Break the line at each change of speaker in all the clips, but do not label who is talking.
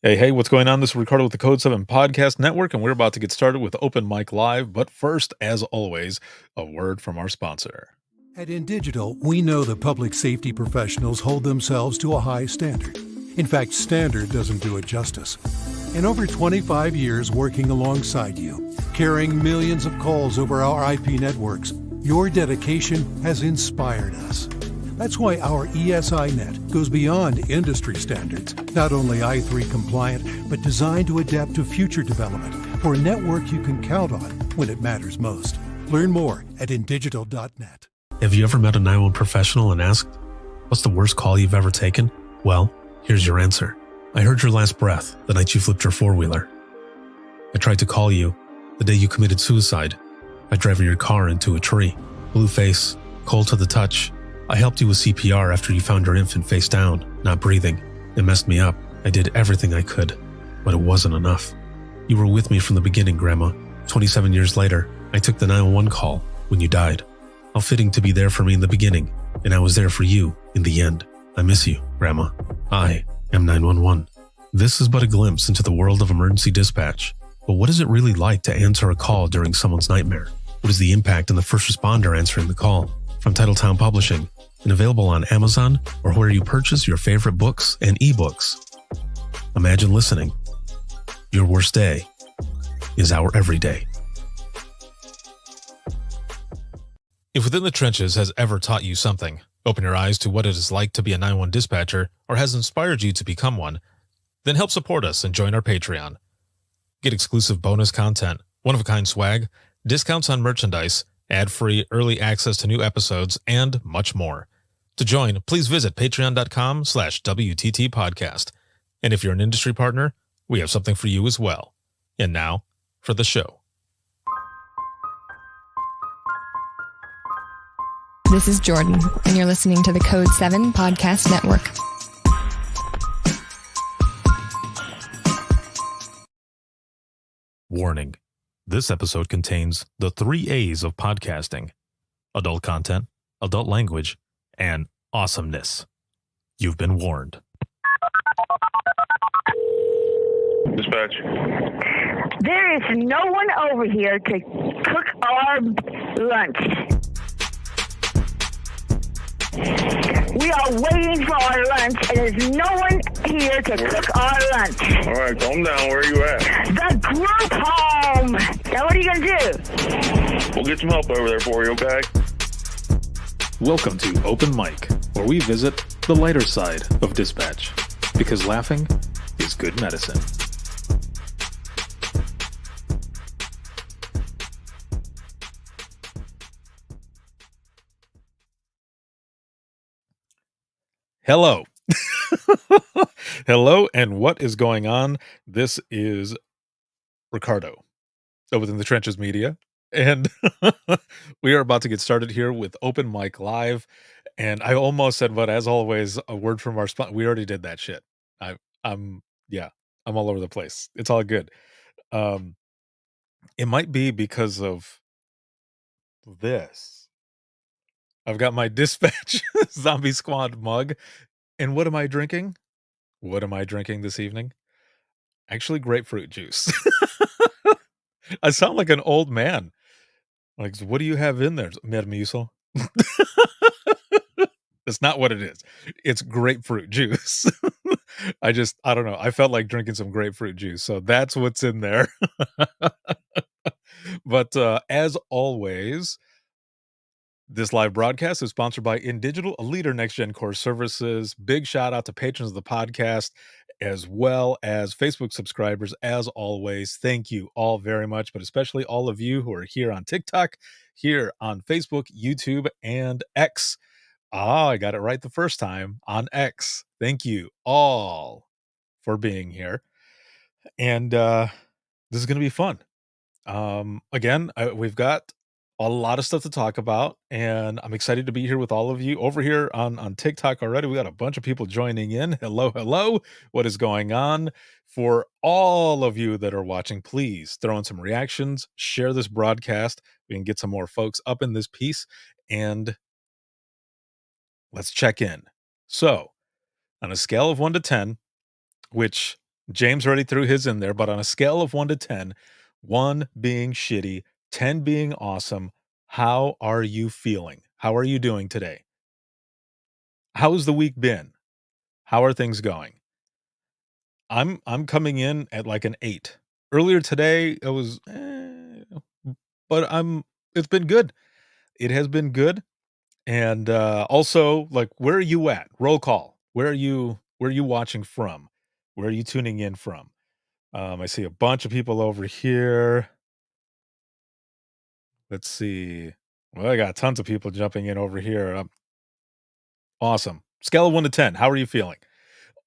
Hey, what's going on? This is Ricardo with the Code 7 Podcast Network, and we're about to get started with Open Mic Live. But first, as always, a word from our sponsor.
At InDigital, we know that public safety professionals hold themselves to a high standard. In fact, standard doesn't do it justice. In over 25 years working alongside you, carrying millions of calls over our IP networks, your dedication has inspired us. That's why our ESI Net goes beyond industry standards, not only i3 compliant, but designed to adapt to future development for a network you can count on when it matters most. Learn more at indigital.net.
Have you ever met a 911 professional and asked, what's the worst call you've ever taken? Well, here's your answer. I heard your last breath the night you flipped your four-wheeler. I tried to call you the day you committed suicide by driving your car into a tree. Blue face, cold to the touch. I helped you with CPR after you found your infant face down, not breathing. It messed me up. I did everything I could, but it wasn't enough. You were with me from the beginning, Grandma. 27 years later, I took the 911 call when you died. How fitting to be there for me in the beginning, and I was there for you in the end. I miss you, Grandma. I am 911. This is but a glimpse into the world of emergency dispatch. But what is it really like to answer a call during someone's nightmare? What is the impact on the first responder answering the call? From Titletown Publishing, and available on Amazon or where you purchase your favorite books and ebooks. Imagine listening. Your worst day is our everyday. If Within the Trenches has ever taught you something, open your eyes to what it is like to be a 911 dispatcher, or has inspired you to become one, then help support us and join our Patreon. Get exclusive bonus content, one-of-a-kind swag, discounts on merchandise, ad-free early access to new episodes, and much more. To join, please visit patreon.com/WTT podcast. And if you're an industry partner, we have something for you as well. And now, for the show.
This is Jordan, and you're listening to the Code 7 Podcast Network.
Warning. This episode contains the 3 A's of podcasting: adult content, adult language, and awesomeness. You've been warned.
Dispatch.
There is no one over here to cook our lunch. We are waiting for our lunch, and there's no one here to cook our lunch.
All right, calm down. Where are you at?
The group home. Now, what are you going to do?
We'll get some help over there for you, okay?
Welcome to Open Mic, where we visit the lighter side of dispatch, because laughing is good medicine. Hello. Hello, and what is going on? This is Ricardo of Within the Trenches Media, and we are about to get started here with Open Mic Live. And I almost said, but as always, a word from our sponsor. We already did that shit. I'm all over the place. It's all good. It might be because of this. I've got my Dispatch Zombie Squad mug. And what am I drinking? What am I drinking this evening? Actually, grapefruit juice. I sound like an old man. Like, what do you have in there? Metamucil? That's not what it is. It's grapefruit juice. I don't know. I felt like drinking some grapefruit juice. So that's what's in there. But as always, this live broadcast is sponsored by InDigital, a leader next-gen core services. Big shout out to patrons of the podcast, as well as Facebook subscribers. As always, thank you all very much, but especially all of you who are here on TikTok, here on Facebook, YouTube, and X. I got it right the first time, on X. Thank you all for being here. And this is going to be fun. Again, we've got a lot of stuff to talk about, and I'm excited to be here with all of you over here on TikTok already. We got a bunch of people joining in. Hello. What is going on? For all of you that are watching, please throw in some reactions, share this broadcast. We can get some more folks up in this piece, and let's check in. So, on a scale of 1 to 10, which James already threw his in there, but on a scale of 1 to 10, 1 being shitty, 10 being awesome, how are you feeling? How are you doing today? How's the week been? How are things going? I'm coming in at like an 8. Earlier today, it was, but it's been good. It has been good. And also, like, where are you at? Roll call. Where are you watching from? Where are you tuning in from? I see a bunch of people over here. Let's see. Well, I got tons of people jumping in over here. Awesome. Scale of 1 to 10. How are you feeling?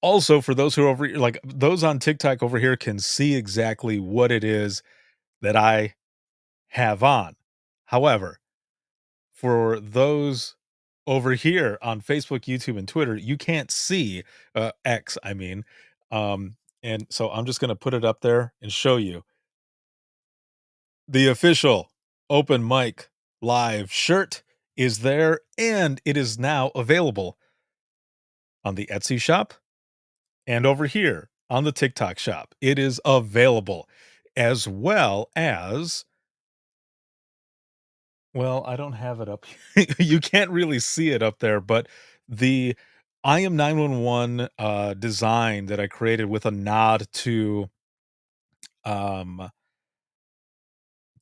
Also, for those who are over, like those on TikTok over here, can see exactly what it is that I have on. However, for those over here on Facebook, YouTube, and Twitter, you can't see X, I mean. And so I'm just going to put it up there and show you the official open mic live shirt is there, and it is now available on the Etsy shop and over here on the TikTok shop. It is available, as well as, well, I don't have it up. You can't really see it up there, but the I Am 911 design that I created with a nod um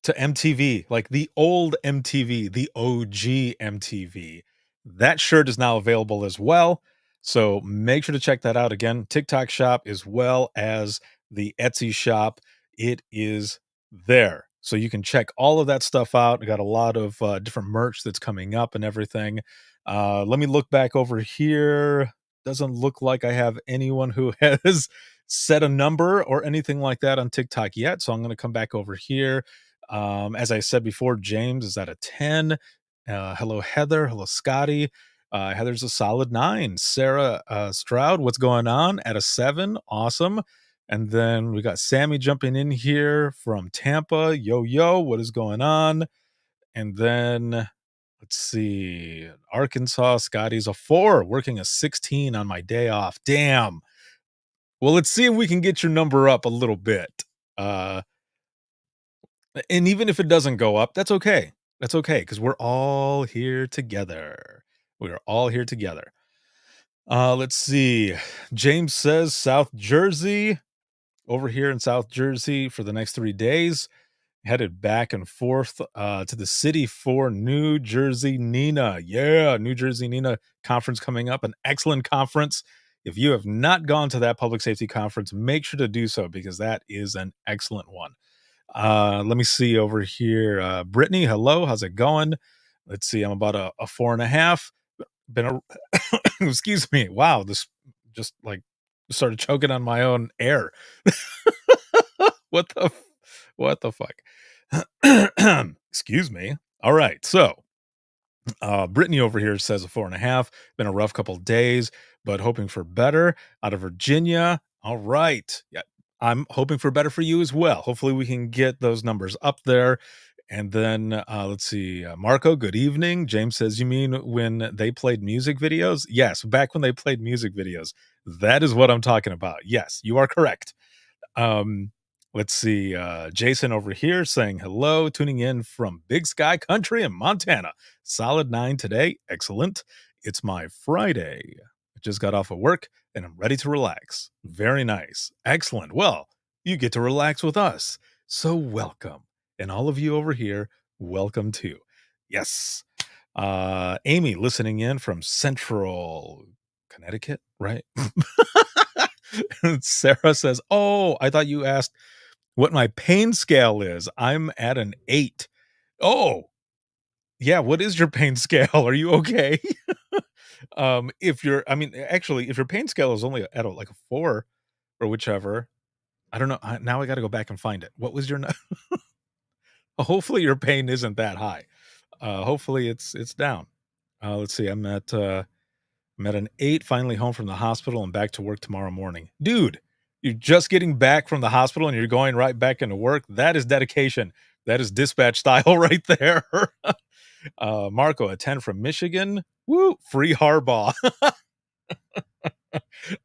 to MTV, like the old MTV, the OG MTV. That shirt is now available as well. So make sure to check that out again. TikTok shop as well as the Etsy shop. It is there. So you can check all of that stuff out. I got a lot of different merch that's coming up and everything. Let me look back over here. Doesn't look like I have anyone who has set a number or anything like that on TikTok yet. So I'm going to come back over here. As I said before, James is at a 10. Hello, Heather. Hello, Scotty. Heather's a solid 9. Sarah Stroud, what's going on? At a 7. Awesome. And then we got Sammy jumping in here from Tampa. Yo, what is going on? And then let's see. Arkansas, Scotty's a 4, working a 16 on my day off. Damn. Well, let's see if we can get your number up a little bit. And even if it doesn't go up, that's okay. That's okay, because we're all here together. We are all here together. Let's see. James says South Jersey, over here in South Jersey for the next 3 days. Headed back and forth to the city for New Jersey NINA. Yeah, New Jersey NINA conference coming up. An excellent conference. If you have not gone to that public safety conference, make sure to do so, because that is an excellent one. Let me see over here. Brittany, hello. How's it going? Let's see. I'm about a 4.5. Been a excuse me. Wow, this just like started choking on my own air. What the fuck? Excuse me. All right. So Brittany over here says a 4.5. Been a rough couple days, but hoping for better. Out of Virginia. All right. Yeah, I'm hoping for better for you as well. Hopefully we can get those numbers up there. And then let's see. Marco, good evening. James says, you mean when they played music videos? Yes, back when they played music videos. That is what I'm talking about. Yes, you are correct. Let's see. Jason over here saying hello, tuning in from Big Sky Country in Montana. Solid 9 today. Excellent. It's my Friday. I just got off of work and I'm ready to relax. Very nice. Excellent. Well, you get to relax with us. So welcome. And all of you over here, welcome too. Yes. Amy listening in from Central Connecticut, right? Sarah says, oh, I thought you asked what my pain scale is. I'm at an 8. Oh, yeah. What is your pain scale? Are you okay? If your pain scale is only at like a 4 or whichever, I don't know. Now I got to go back and find it. What was your, hopefully your pain isn't that high. Hopefully it's down. Let's see. I'm at an 8, finally home from the hospital and back to work tomorrow morning. Dude, you're just getting back from the hospital and you're going right back into work. That is dedication. That is dispatch style right there. Marco, a 10 from Michigan. Woo, free Harbaugh.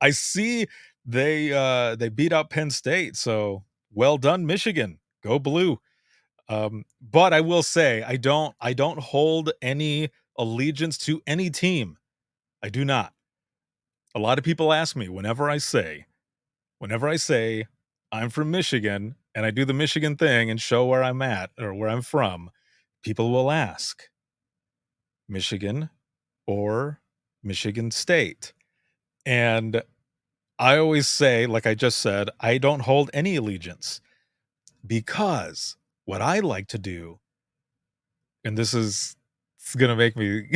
I see They beat out Penn State, so well done, Michigan. Go blue. But I will say I don't hold any allegiance to any team. I do not. A lot of people ask me whenever I say I'm from Michigan and I do the Michigan thing and show where I'm at or where I'm from, people will ask Michigan or Michigan State. And I always say, like I just said, I don't hold any allegiance because what I like to do, and this is it's gonna make me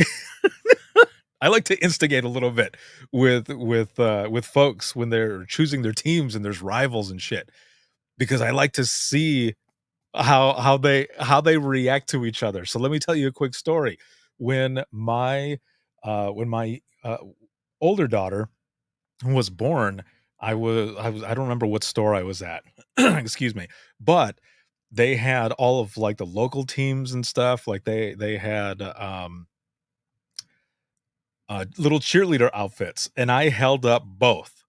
I like to instigate a little bit with folks when they're choosing their teams and there's rivals and shit because I like to see how they react to each other. So let me tell you a quick story. When my older daughter was born, I don't remember what store I was at. Excuse me. But they had all of like the local teams and stuff. Like they had little cheerleader outfits, and I held up both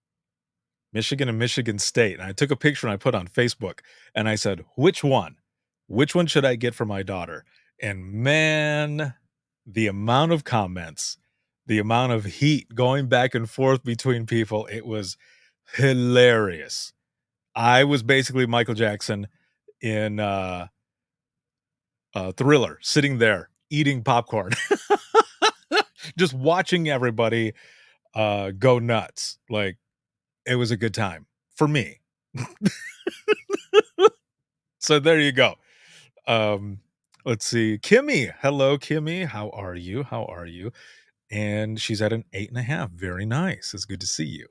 Michigan and Michigan State. And I took a picture and I put on Facebook and I said, which one? Which one should I get for my daughter? And man, the amount of comments, the amount of heat going back and forth between people, it was hilarious. I was basically Michael Jackson in Thriller, sitting there eating popcorn, just watching everybody go nuts. Like, it was a good time for me. So there you go. Let's see. Kimmy. Hello, Kimmy. How are you? How are you? And she's at an 8.5. Very nice. It's good to see you.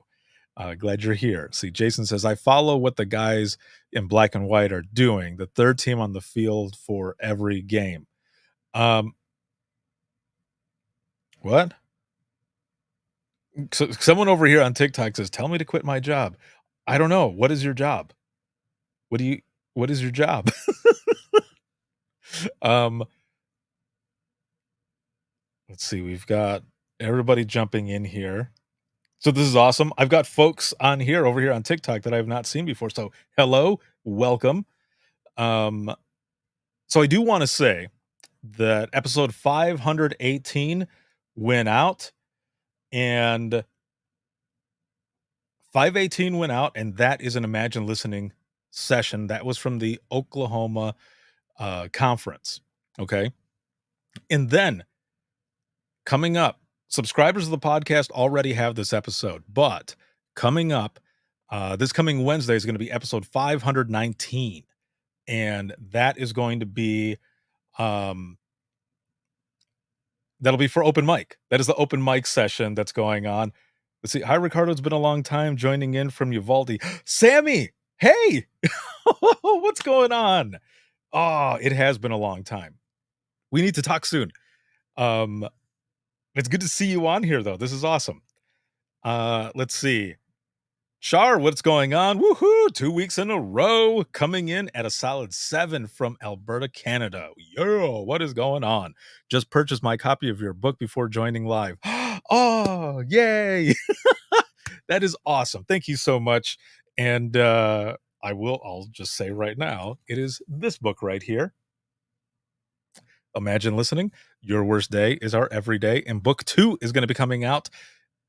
Glad you're here. See, Jason says, I follow what the guys in black and white are doing. The third team on the field for every game. What? So someone over here on TikTok says, tell me to quit my job. I don't know. What is your job? What is your job? Let's see. We've got everybody jumping in here. So this is awesome. I've got folks on here over here on TikTok that I have not seen before. So hello, welcome. So I do want to say that episode 518 went out, and 518 went out, and that is an Imagine Listening session. That was from the Oklahoma conference. Okay. And then coming up, subscribers of the podcast already have this episode, but coming up, this coming Wednesday is going to be episode 519. And that is going to be, that'll be for open mic. That is the open mic session that's going on. Let's see. Hi, Ricardo. It's been a long time joining in from Uvalde. Sammy, hey, what's going on? Oh, it has been a long time. We need to talk soon. It's good to see you on here, though. This is awesome. Let's see. Char, what's going on? Woohoo! 2 weeks in a row, coming in at a solid 7 from Alberta, Canada. Yo, what is going on? Just purchased my copy of your book before joining live. Oh, yay! That is awesome. Thank you so much. And I'll just say right now, it is this book right here. Imagine Listening. Your Worst Day is Our Everyday. And book 2 is going to be coming out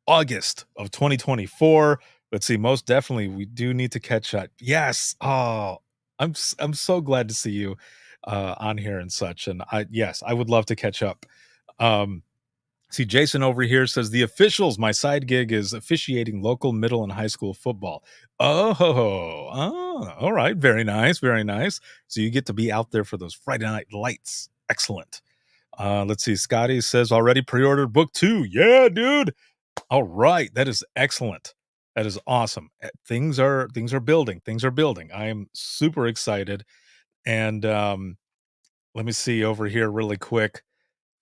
August of 2024. Let's see. Most definitely, we do need to catch up. Yes. Oh, I'm so glad to see you on here and such. And I would love to catch up. See, Jason over here says the officials. My side gig is officiating local middle and high school football. Oh, all right. Very nice. Very nice. So you get to be out there for those Friday night lights. Excellent. Let's see. Scotty says already pre-ordered book 2. Yeah, dude. All right. That is excellent. That is awesome. Things are building. Things are building. I am super excited. And let me see over here really quick,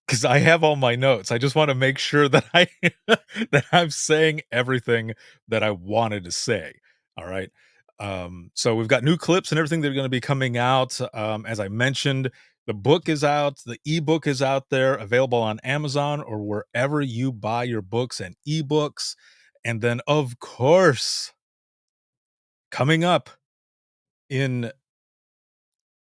because I have all my notes. I just want to make sure that that I'm saying everything that I wanted to say. All right. So we've got new clips and everything that are going to be coming out. As I mentioned, the book is out. The ebook is out there, available on Amazon or wherever you buy your books and ebooks. And then, of course, Coming up in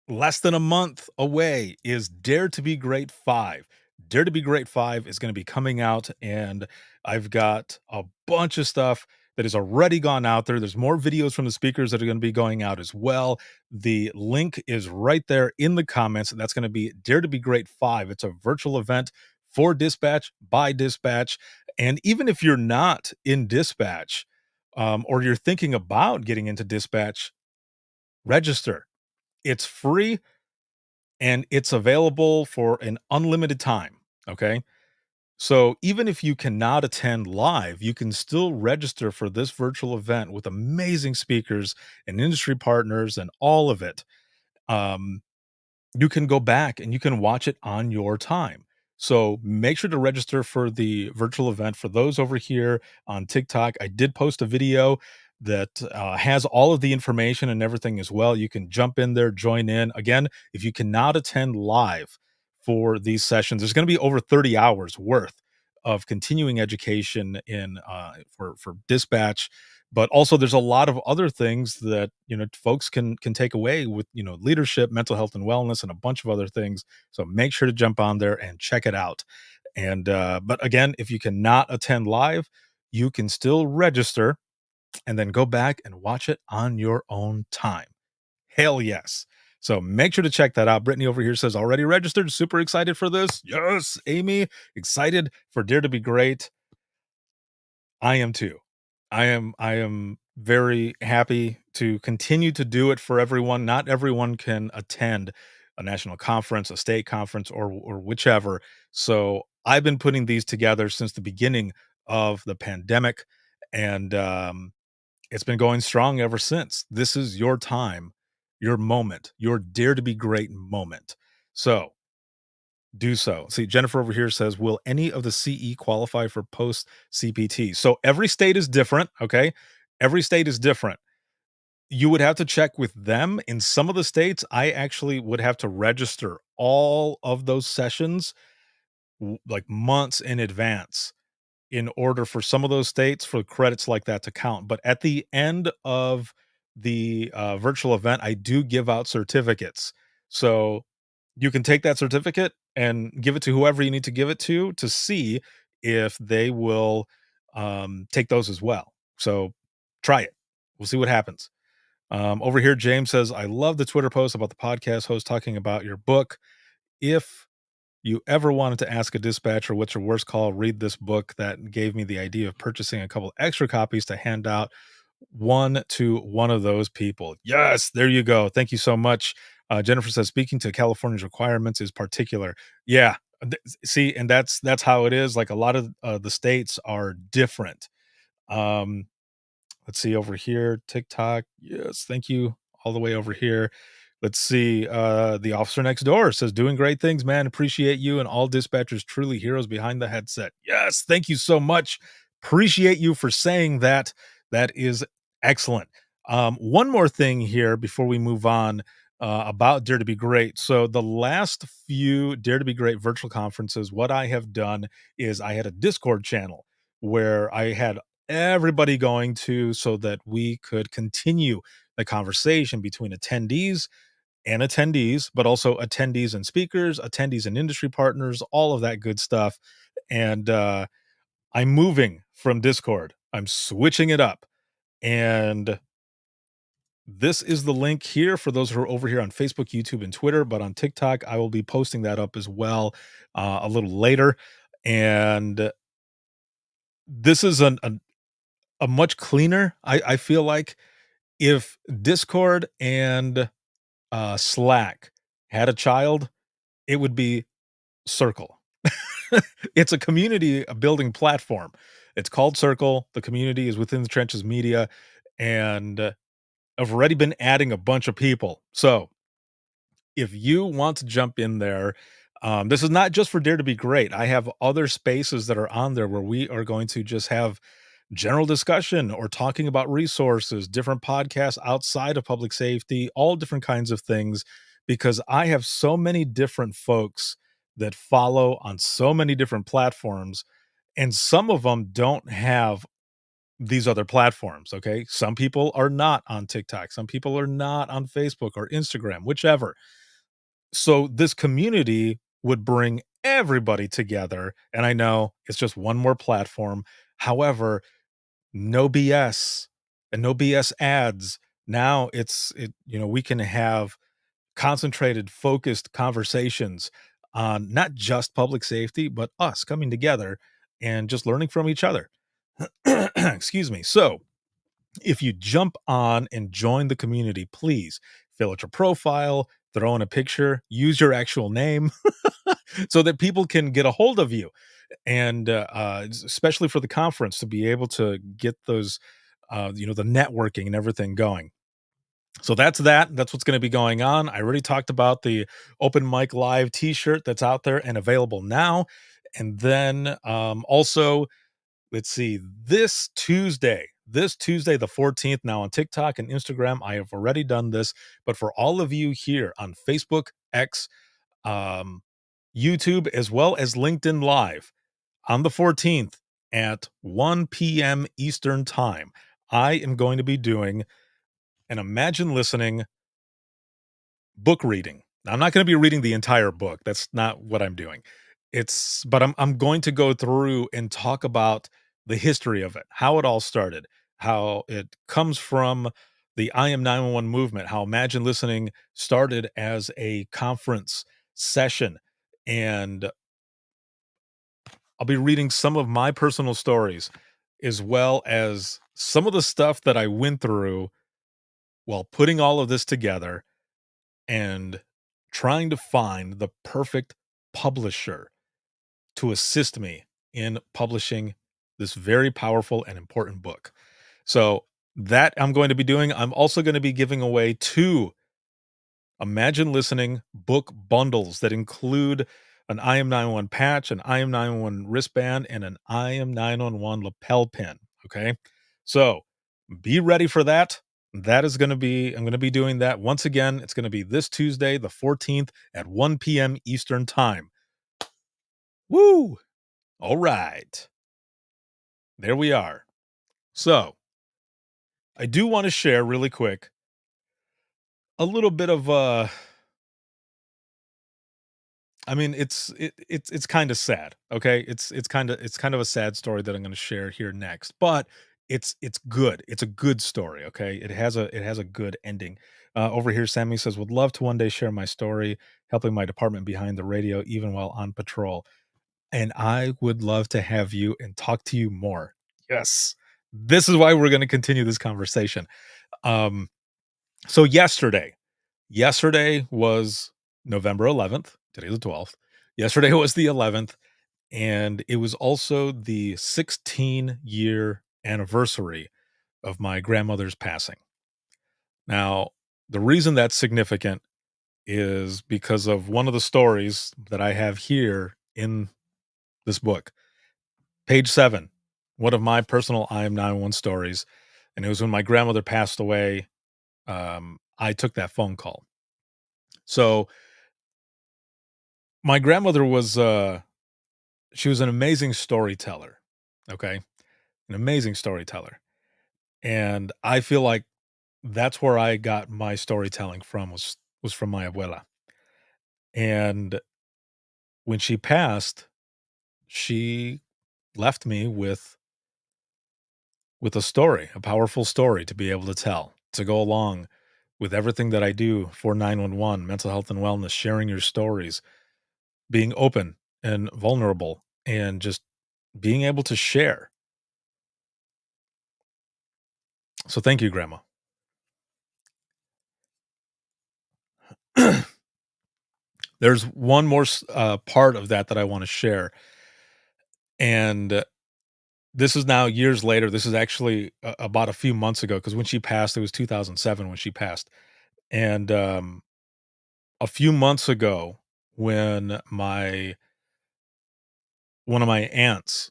less than a month away is Dare to Be Great 5. Dare to Be Great 5 is going to be coming out, and I've got a bunch of stuff that has already gone out there. There's more videos from the speakers that are going to be going out as well. The link is right there in the comments. That's going to be Dare to Be Great 5. It's a virtual event for Dispatch, by Dispatch. And even if you're not in Dispatch, or you're thinking about getting into Dispatch, register. It's free and it's available for an unlimited time. Okay. So even if you cannot attend live, you can still register for this virtual event with amazing speakers and industry partners and all of it. Um, you can go back and you can watch it on your time. So make sure to register for the virtual event. For those over here on TikTok, I did post a video that has all of the information and everything as well. You can jump in there, join in. Again, if you cannot attend live for these sessions, there's going to be over 30 hours worth of continuing education in for Dispatch, but also there's a lot of other things that folks can take away with leadership, mental health and wellness, and a bunch of other things. So make sure to jump on there and check it out. And but again, if you cannot attend live, you can still register and then go back and watch it on your own time. Hell yes. So make sure to check that out. Brittany over here says already registered, super excited for this. Yes. Amy, excited for Dare to Be Great. I am too. I am very happy to continue to do it for everyone. Not everyone can attend a national conference, a state conference, or whichever. So I've been putting these together since the beginning of the pandemic, and it's been going strong ever since. This is your time, your moment, your Dare to Be Great moment. So do so. See, Jennifer over here says, will any of the CE qualify for post CPT? So every state is different. Okay. Every state is different. You would have to check with them. In some of the states, I actually would have to register all of those sessions like months in advance in order for some of those states for credits like that to count. But at the end of the virtual event, I do give out certificates. So you can take that certificate and give it to whoever you need to give it to see if they will take those as well. So try it. We'll see what happens. Over here, James says, I love the Twitter post about the podcast host talking about your book. If you ever wanted to ask a dispatcher what's your worst call, read this book. That gave me the idea of purchasing a couple extra copies to hand out one to one of those people. Yes, there you go. Thank you so much. Jennifer says, speaking to California's requirements is particular. Yeah. See, and that's how it is. Like a lot of the states are different. Let's see over here, TikTok. Yes, thank you all the way over here. Let's see. The officer next door says, doing great things, man. Appreciate you and all dispatchers, truly heroes behind the headset. Yes, thank you so much. Appreciate you for saying that. That is excellent. One more thing here before we move on about Dare to Be Great. So the last few Dare to Be Great virtual conferences, what I have done is I had a Discord channel where I had everybody going to so that we could continue the conversation between attendees and attendees, but also attendees and speakers, attendees and industry partners, all of that good stuff. And I'm moving from Discord. I'm switching it up. And this is the link here for those who are over here on Facebook, YouTube, and Twitter. But on TikTok, I will be posting that up as well a little later. And this is a much cleaner, I feel like, if Discord and Slack had a child, it would be Circle. It's a community building platform. It's called Circle. The community is Within the Trenches Media, and I've already been adding a bunch of people. So if you want to jump in there, this is not just for Dare to Be Great. I have other spaces that are on there where we are going to just have general discussion or talking about resources, different podcasts outside of public safety, all different kinds of things, because I have so many different folks that follow on so many different platforms, and some of them don't have these other platforms. Okay. Some people are not on TikTok. Some people are not on Facebook or Instagram, whichever. So this community would bring everybody together. And I know it's just one more platform. However, no BS and no BS ads. Now we can have concentrated, focused conversations on not just public safety, but us coming together and just learning from each other. Excuse me. So if you jump on and join the community, please fill out your profile, throw in a picture, use your actual name so that people can get a hold of you. And especially for the conference to be able to get those, the networking and everything going. So that's that. That's what's going to be going on. I already talked about the Open Mic Live t-shirt that's out there and available now. And then also, let's see, this Tuesday, the 14th, now on TikTok and Instagram, I have already done this. But for all of you here on Facebook, X, YouTube, as well as LinkedIn Live, on the 14th at 1 p.m. Eastern Time, I am going to be doing an Imagine Listening book reading. I'm not going to be reading the entire book. That's not what I'm doing. But I'm going to go through and talk about the history of it, how it all started, how it comes from the I Am 911 movement, how Imagine Listening started as a conference session. And I'll be reading some of my personal stories, as well as some of the stuff that I went through while putting all of this together and trying to find the perfect publisher to assist me in publishing this very powerful and important book. So that I'm going to be doing. I'm also going to be giving away 2 Imagine Listening book bundles that include an I Am 911 patch, an I Am 911 wristband, and an I Am 911 lapel pin. Okay. So be ready for that. I'm going to be doing that once again. It's going to be this Tuesday, the 14th at 1 p.m. Eastern Time. Woo! All right. There we are. So I do want to share really quick a little bit of it's kind of sad. Okay, it's kind of a sad story that I'm going to share here next, but it's good. It's a good story. Okay, it has a good ending. Over here, Sammy says, "Would love to one day share my story, helping my department behind the radio, even while on patrol." And I would love to have you and talk to you more. Yes, this is why we're going to continue this conversation. Um, so yesterday was November 11th. Today's the 12th. Yesterday was the 11th, and it was also the 16-year anniversary of my grandmother's passing. Now, the reason that's significant is because of one of the stories that I have here in this book. Page 7, one of my personal I Am 911 stories, and it was when my grandmother passed away. I took that phone call. So my grandmother was she was an amazing storyteller. Okay. An amazing storyteller. And I feel like that's where I got my storytelling from was from my abuela. And when she passed, she left me with a story, a powerful story to be able to tell, to go along with everything that I do for 911, mental health and wellness, sharing your stories, being open and vulnerable, and just being able to share. So thank you, Grandma. There's one more part of that I want to share. And this is now years later. This is actually about a few months ago, because when she passed, it was 2007 when she passed. And a few months ago, when one of my aunts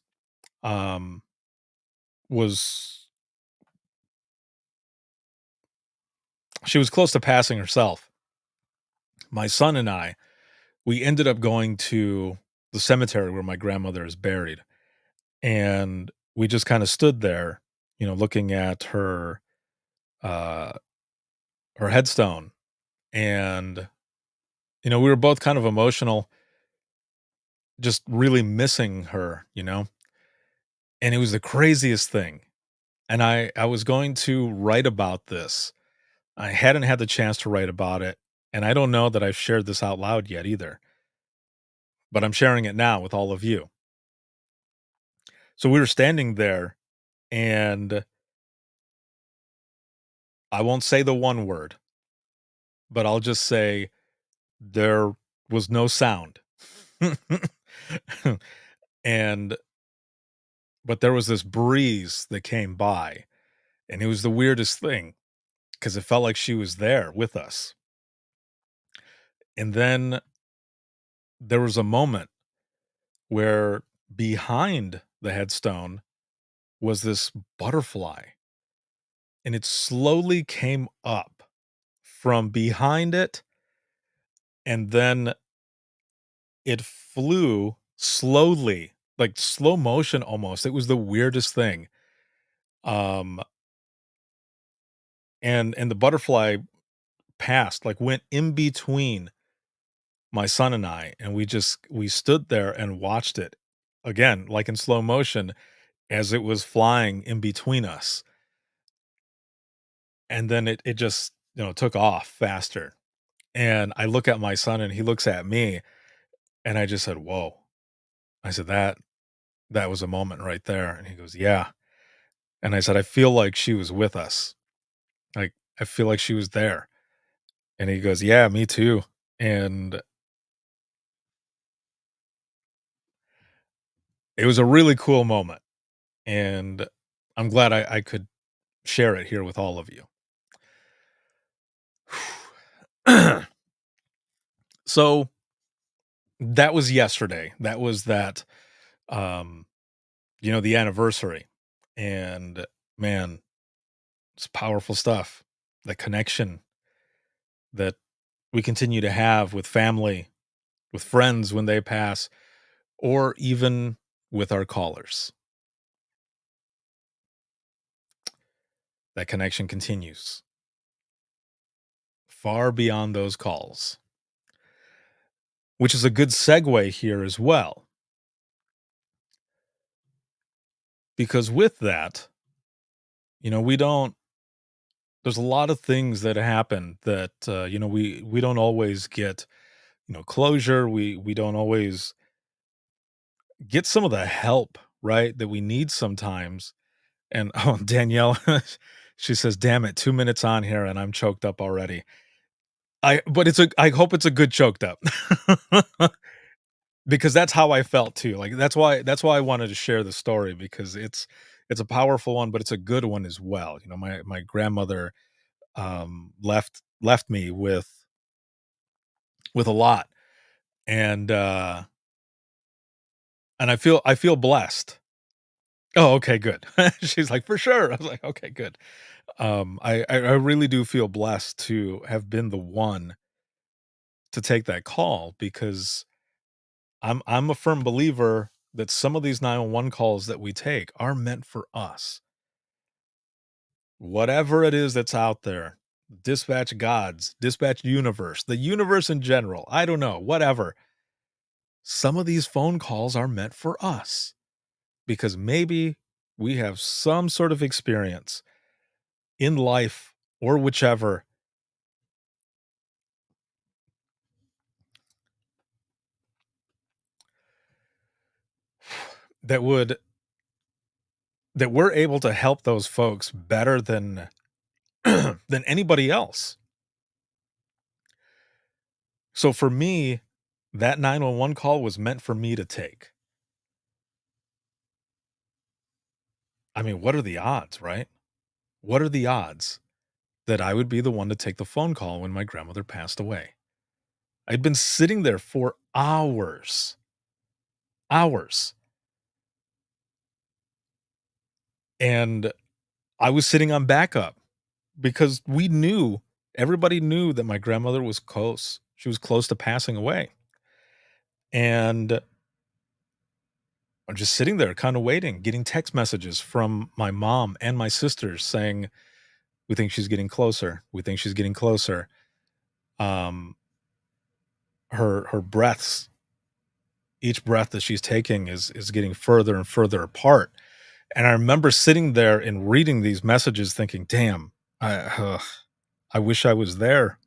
was she was close to passing herself, my son and we ended up going to the cemetery where my grandmother is buried. And we just kind of stood there looking at uh, her headstone, and we were both kind of emotional, just really missing her, and it was the craziest thing. And I was going to write about this. I hadn't had the chance to write about it, and I don't know that I've shared this out loud yet either, but I'm sharing it now with all of you. So we were standing there, and I won't say the one word, but I'll just say there was no sound. and but there was this breeze that came by, and it was the weirdest thing because it felt like she was there with us. And then there was a moment where behind the headstone was this butterfly, and it slowly came up from behind it, and then it flew slowly, like slow motion almost. It was the weirdest thing. Um, and the butterfly passed, like went in between my son and I, and we stood there and watched it again, like in slow motion as it was flying in between us. And then it just, took off faster. And I look at my son and he looks at me, and I just said, "Whoa." I said, that was a moment right there. And he goes, "Yeah." And I said, "I feel like she was with us. Like, I feel like she was there." And he goes, "Yeah, me too." And it was a really cool moment. And I'm glad I could share it here with all of you. So that was yesterday. That was um, the anniversary. And man, it's powerful stuff. The connection that we continue to have with family, with friends when they pass, or even with our callers. That connection continues far beyond those calls, which is a good segue here as well. Because with that, we don't, there's a lot of things that happen that, we don't always get, closure. We don't always get some of the help, right, that we need sometimes. And oh, Danielle, she says, "Damn it, 2 minutes on here and I'm choked up already." But I hope it's a good choked up. Because that's how I felt too. Like that's why I wanted to share the story, because it's a powerful one, but it's a good one as well. My grandmother left me with a lot. And I feel blessed. Oh, okay, good. She's like, "For sure." I was like, "Okay, good." I really do feel blessed to have been the one to take that call, because I'm a firm believer that some of these 911 calls that we take are meant for us. Whatever it is that's out there, dispatch gods, dispatch universe, the universe in general, I don't know, whatever. Some of these phone calls are meant for us, because maybe we have some sort of experience in life or whichever that would that we're able to help those folks better than than anybody else. So for me, that 911 call was meant for me to take. I mean, what are the odds, right? What are the odds that I would be the one to take the phone call when my grandmother passed away? I'd been sitting there for hours, hours, and I was sitting on backup because everybody knew that my grandmother was close. She was close to passing away. And I'm just sitting there kind of waiting, getting text messages from my mom and my sisters saying, "We think she's getting closer. We think she's getting closer." Um, her breaths, each breath that she's taking is getting further and further apart. And I remember sitting there and reading these messages thinking, "Damn, I wish I was there.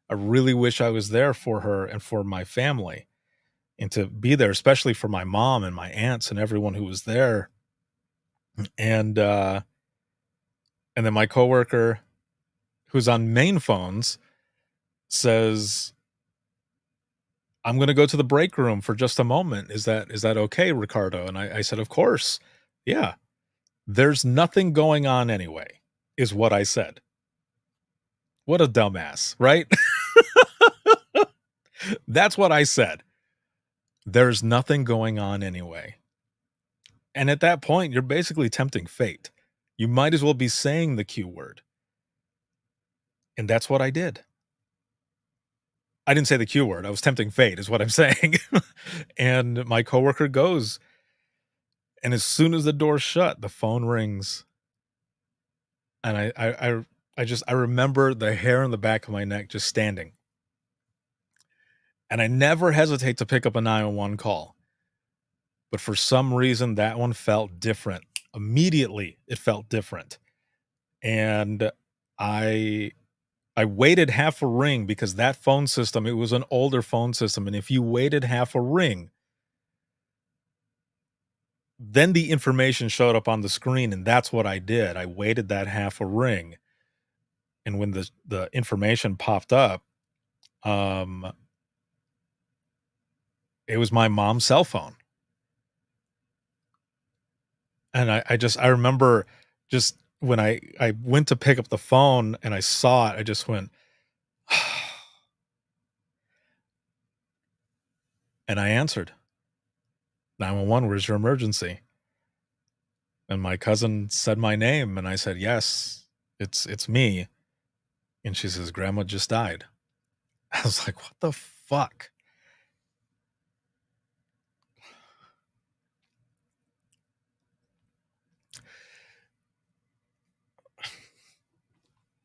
I really wish I was there for her and for my family, and to be there, especially for my mom and my aunts and everyone who was there." And and then my coworker, who's on main phones, says, "I'm going to go to the break room for just a moment. Is that okay, Ricardo?" And I said, "Of course, yeah." "There's nothing going on anyway," is what I said. What a dumbass, right? That's what I said. There's nothing going on anyway. And at that point, you're basically tempting fate. You might as well be saying the Q word. And that's what I did. I didn't say the Q word. I was tempting fate, is what I'm saying. And my coworker goes, and as soon as the door shut, the phone rings. And I remember the hair on the back of my neck just standing. And I never hesitate to pick up a 911 call. But for some reason, that one felt different. Immediately, it felt different. And I waited half a ring because that phone system, it was an older phone system. And if you waited half a ring, then the information showed up on the screen. And that's what I did. I waited that half a ring. And when the information popped up, it was my mom's cell phone. And I remember just when I went to pick up the phone and I saw it, I just went, and I answered, "911, where's your emergency?" And my cousin said my name, and I said, "Yes, it's me." And she says, "Grandma just died." I was like, "What the fuck?"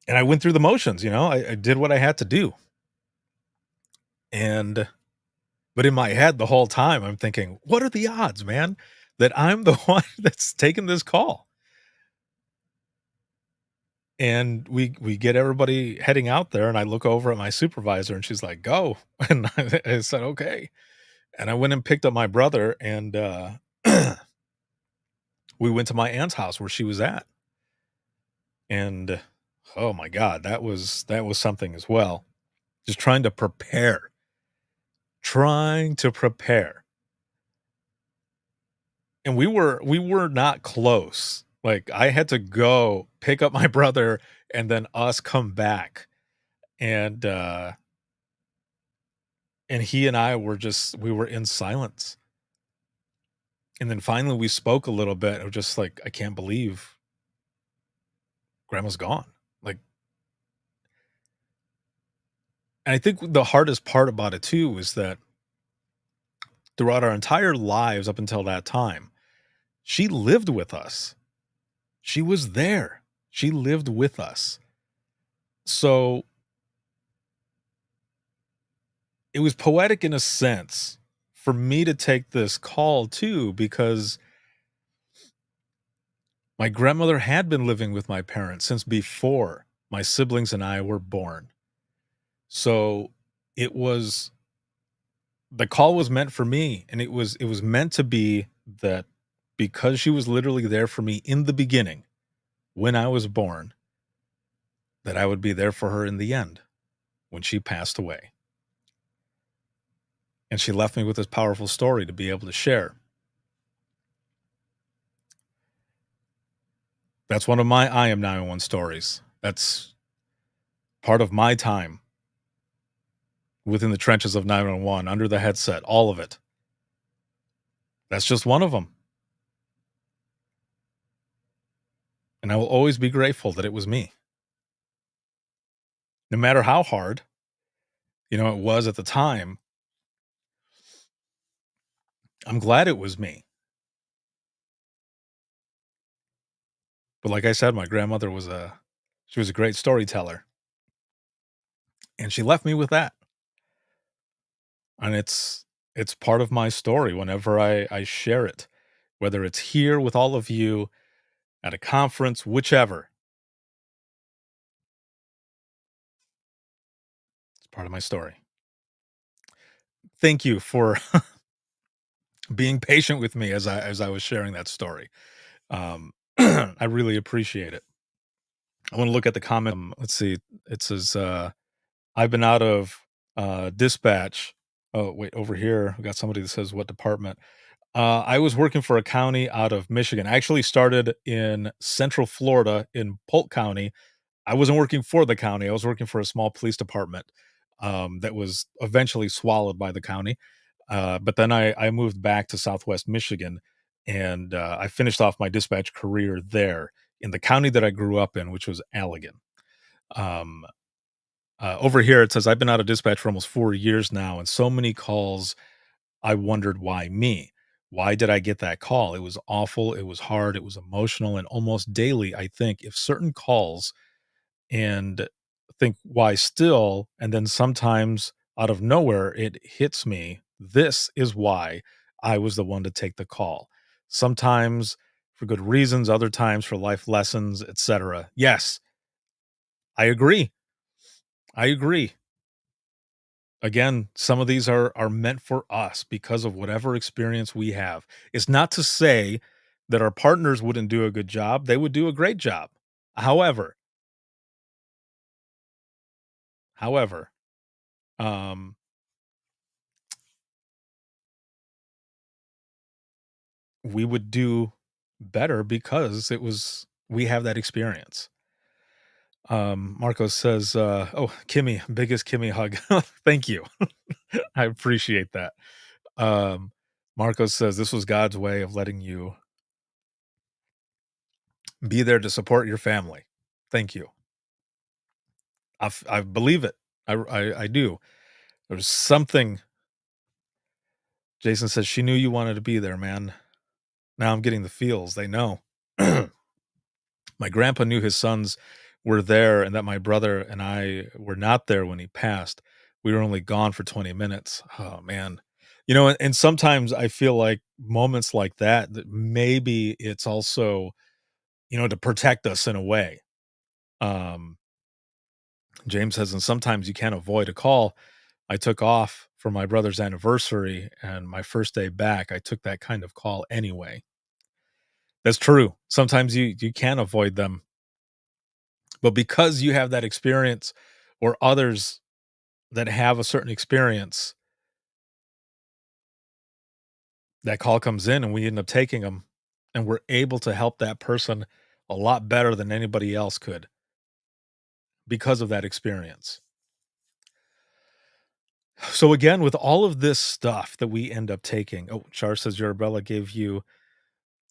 And I went through the motions, I did what I had to do. But in my head the whole time, I'm thinking, what are the odds, man, that I'm the one that's taking this call? And we get everybody heading out there, and I look over at my supervisor, and she's like, "Go." And I said, "Okay." And I went and picked up my brother, and we went to my aunt's house where she was at. And oh my God, that was something as well. Just trying to prepare. Trying to prepare. And we were not close. Like, I had to go pick up my brother and then us come back. And he and I we were in silence. And then finally we spoke a little bit. I was just like, I can't believe grandma's gone. Like, and I think the hardest part about it too is that throughout our entire lives up until that time, she lived with us. She was there. She lived with us. So it was poetic in a sense for me to take this call too, because my grandmother had been living with my parents since before my siblings and I were born. So the call was meant for me, and it was meant to be that because she was literally there for me in the beginning when I was born, that I would be there for her in the end when she passed away. And she left me with this powerful story to be able to share. That's one of my I Am 911 stories. That's part of my time within the trenches of 911, under the headset, all of it. That's just one of them. And I will always be grateful that it was me. No matter how hard, it was at the time. I'm glad it was me. But like I said, my grandmother was she was a great storyteller, and she left me with that. And it's part of my story whenever I share it, whether it's here with all of you, at a conference, whichever. It's part of my story. Thank you for being patient with me as I was sharing that story. I really appreciate it. I want to look at the comment. Let's see. It says, I've been out of dispatch. Oh, wait, over here, we got somebody that says what department. I was working for a county out of Michigan. I actually started in Central Florida in Polk County. I wasn't working for the county. I was working for a small police department that was eventually swallowed by the county. But then I moved back to Southwest Michigan, and I finished off my dispatch career there in the county that I grew up in, which was Allegan. Um, Over here, it says, I've been out of dispatch for almost 4 years now, and so many calls. I wondered why me? Why did I get that call? It was awful. It was hard. It was emotional. And almost daily, I think if certain calls and think, why still? And then sometimes out of nowhere, it hits me. This is why I was the one to take the call. Sometimes for good reasons, other times for life lessons, etc. Yes, I agree. I agree. Again, some of these are meant for us because of whatever experience we have. It's not to say that our partners wouldn't do a good job. They would do a great job. However, however, um, we would do better because we have that experience. Marco says, "Oh, Kimmy, biggest Kimmy hug. Thank you. I appreciate that." Um, Marco says, "This was God's way of letting you be there to support your family." Thank you. I believe it. I do. There's something. Jason says she knew you wanted to be there, man. Now I'm getting the feels. They know. My grandpa knew his sons were there and that my brother and I were not there when he passed. We were only gone for 20 minutes. Oh man. And sometimes I feel like moments like that maybe it's also, to protect us in a way. Um, James says, and sometimes you can't avoid a call. I took off for my brother's anniversary and my first day back. I took that kind of call anyway. That's true. Sometimes you can't avoid them. But because you have that experience or others that have a certain experience, that call comes in and we end up taking them and we're able to help that person a lot better than anybody else could because of that experience. So again, with all of this stuff that we end up taking, Char says your umbrella gave you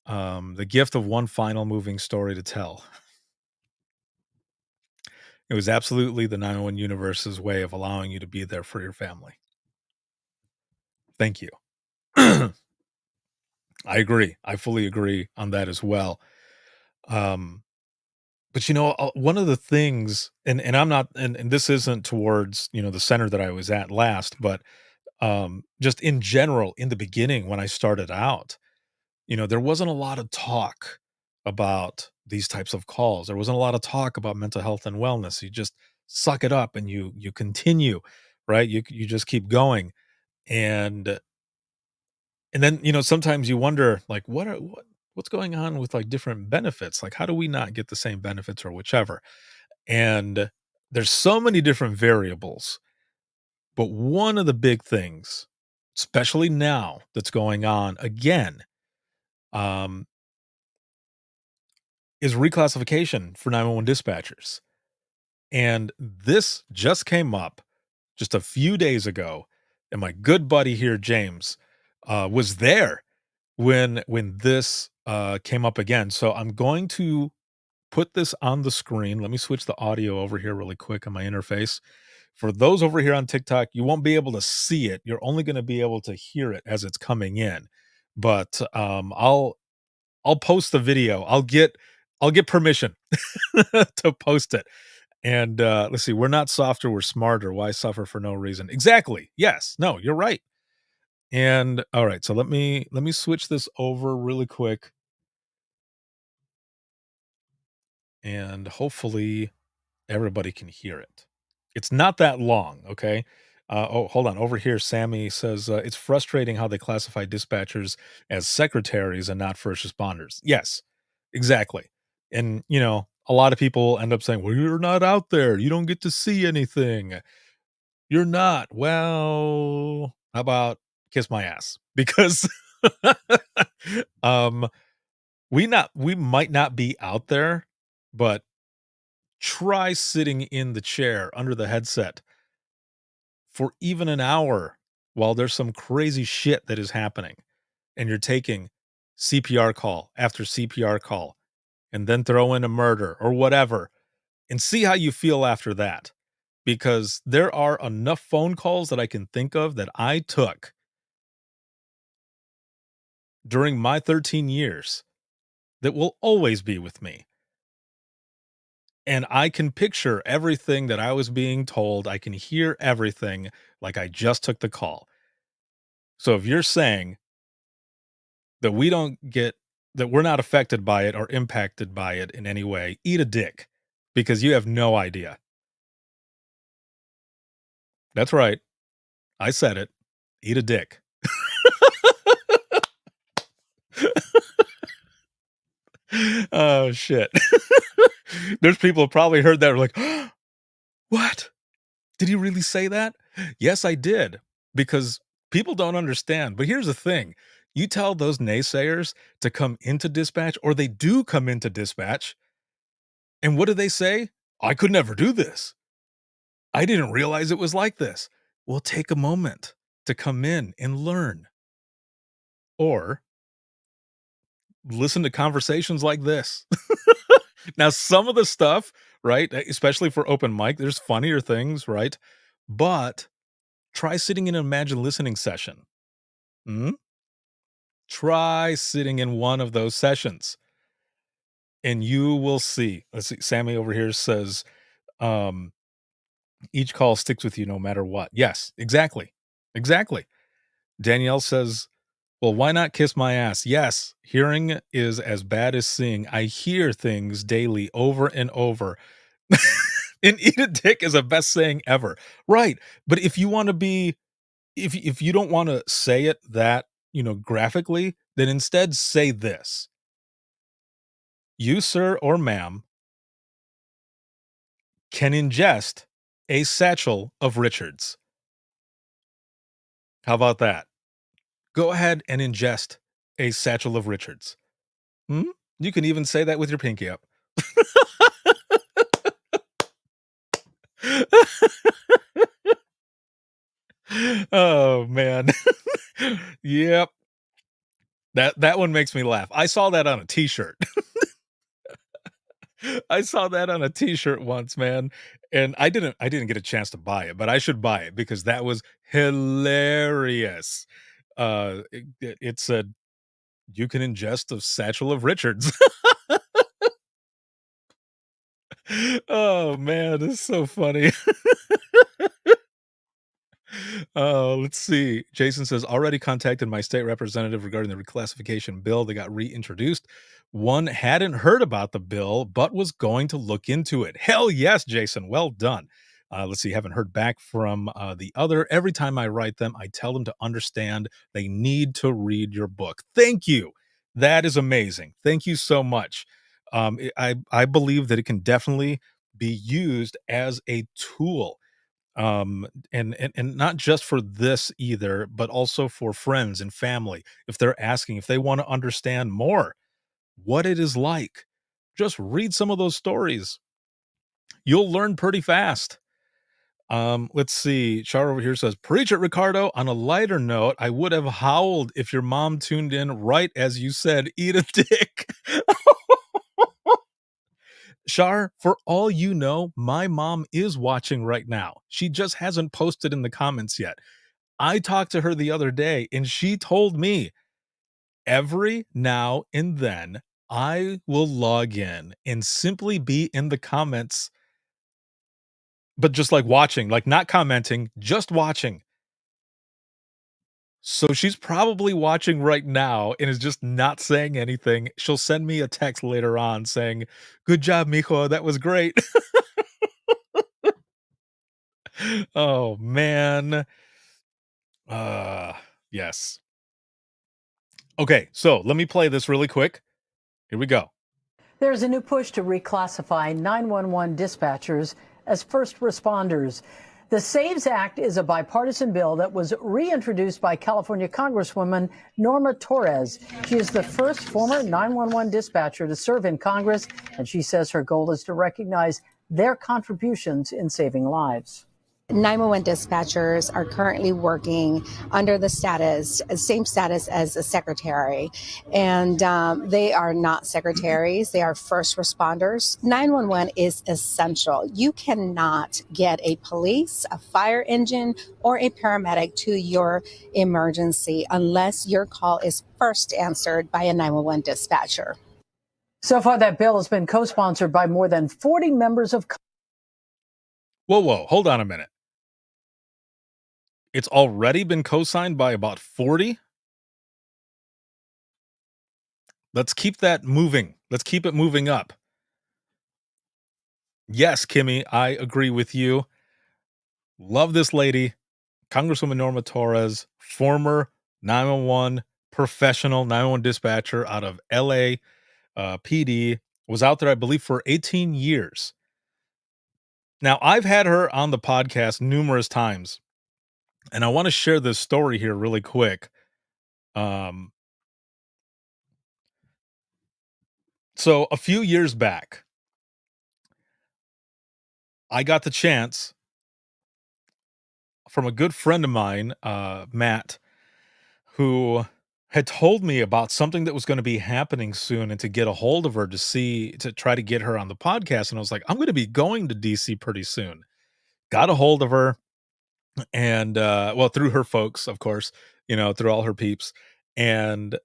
the gift of one final moving story to tell. It was absolutely the 901 universe's way of allowing you to be there for your family. Thank you. I agree. I fully agree on that as well. But one of the things, and I'm not, and this isn't towards, the center that I was at last, but just in general, in the beginning, when I started out, there wasn't a lot of talk about these types of calls. There wasn't a lot of talk about mental health and wellness. You just suck it up and you continue, right? You just keep going. And then, sometimes you wonder like what's going on with like different benefits? Like how do we not get the same benefits or whichever? And there's so many different variables. But one of the big things, especially now that's going on again, um, is reclassification for 911 dispatchers. And this just came up just a few days ago. And my good buddy here, James, was there when this came up again. So I'm going to put this on the screen. Let me switch the audio over here really quick on my interface. For those over here on TikTok, you won't be able to see it. You're only going to be able to hear it as it's coming in. but I'll post the video. I'll get permission to post it. And let's see, we're not softer, we're smarter. Why suffer for no reason? Exactly. Yes. No, you're right. And all right, so let me switch this over really quick. And hopefully everybody can hear it. It's not that long, okay? Oh, hold on. Over here, Sammy says it's frustrating how they classify dispatchers as secretaries and not first responders. Yes, exactly. And, a lot of people end up saying, well, you're not out there. You don't get to see anything. You're not. Well, how about kiss my ass? Because um we might not be out there, but try sitting in the chair under the headset for even an hour while there's some crazy shit that is happening and you're taking CPR call after CPR call and then throw in a murder or whatever and see how you feel after that. Because there are enough phone calls that I can think of that I took during my 13 years that will always be with me. And I can picture everything that I was being told. I can hear everything like I just took the call. So if you're saying that we're not affected by it or impacted by it in any way, eat a dick because you have no idea. That's right. I said it. Eat a dick. Oh, shit. There's people who probably heard that were like, what? Did he really say that? Yes, I did. Because people don't understand. But here's the thing. You tell those naysayers to come into dispatch, or they do come into dispatch. And what do they say? I could never do this. I didn't realize it was like this. Well, take a moment to come in and learn. Or listen to conversations like this. Now, some of the stuff, right, especially for open mic, there's funnier things, right? But try sitting in an Imagine Listening session. Try sitting in one of those sessions and you will see. Let's see. Sammy over here says, each call sticks with you no matter what. Yes, exactly. Exactly. Danielle says, well, why not kiss my ass? Yes, hearing is as bad as seeing. I hear things daily over and over. And eat a dick is the best saying ever. Right. But if you want to be, if you don't want to say it that, graphically, then instead say this. You, sir or ma'am, can ingest a satchel of Richards. How about that? Go ahead and ingest a satchel of Richards. You can even say that with your pinky up. Oh, man. Yep. That one makes me laugh. I saw that on a t-shirt. I saw that on a t-shirt once, man. And I didn't get a chance to buy it, but I should buy it because that was hilarious. It said, you can ingest a satchel of Richards. Oh, man, it's so funny. Let's see. Jason says, already contacted my state representative regarding the reclassification bill that got reintroduced. One hadn't heard about the bill, but was going to look into it. Hell yes, Jason. Well done. Let's see. Haven't heard back from the other. Every time I write them, I tell them to understand they need to read your book. Thank you. That is amazing. Thank you so much. I believe that it can definitely be used as a tool, and not just for this either, but also for friends and family. If they're asking, if they want to understand more what it is like, just read some of those stories. You'll learn pretty fast. Let's see. Char over here says, preach it, Ricardo. On a lighter note, I would have howled if your mom tuned in right as you said, eat a dick. Shar, for all you know, my mom is watching right now. She just hasn't posted in the comments yet. I talked to her the other day and she told me every now and then I will log in and simply be in the comments, but just like watching, like not commenting, just watching. So she's probably watching right now and is just not saying anything. She'll send me a text later on saying, "Good job, mijo. That was great." Oh man. Uh yes. Okay, so let me play this really quick. Here we go.
There's a new push to reclassify 911 dispatchers as first responders. The SAVES Act is a bipartisan bill that was reintroduced by California Congresswoman Norma Torres. She is the first former 911 dispatcher to serve in Congress, and she says her goal is to recognize their contributions in saving lives.
911 dispatchers are currently working under the same status as a secretary, and they are not secretaries. They are first responders. 911 is essential. You cannot get a police, a fire engine, or a paramedic to your emergency unless your call is first answered by a 911 dispatcher.
So far, that bill has been co-sponsored by more than 40 members of
Whoa, hold on a minute. It's already been co-signed by about 40? Let's keep that moving. Let's keep it moving up. Yes, Kimmy, I agree with you. Love this lady, Congresswoman Norma Torres, former 911 professional 911 dispatcher out of LA PD, was out there, I believe, for 18 years. Now, I've had her on the podcast numerous times, and I want to share this story here really quick. So a few years back, I got the chance from a good friend of mine, Matt, who had told me about something that was going to be happening soon, and to get a hold of her to try to get her on the podcast. And I was like, I'm going to be going to DC pretty soon. Got a hold of her, and well, through her folks, of course, through all her peeps. And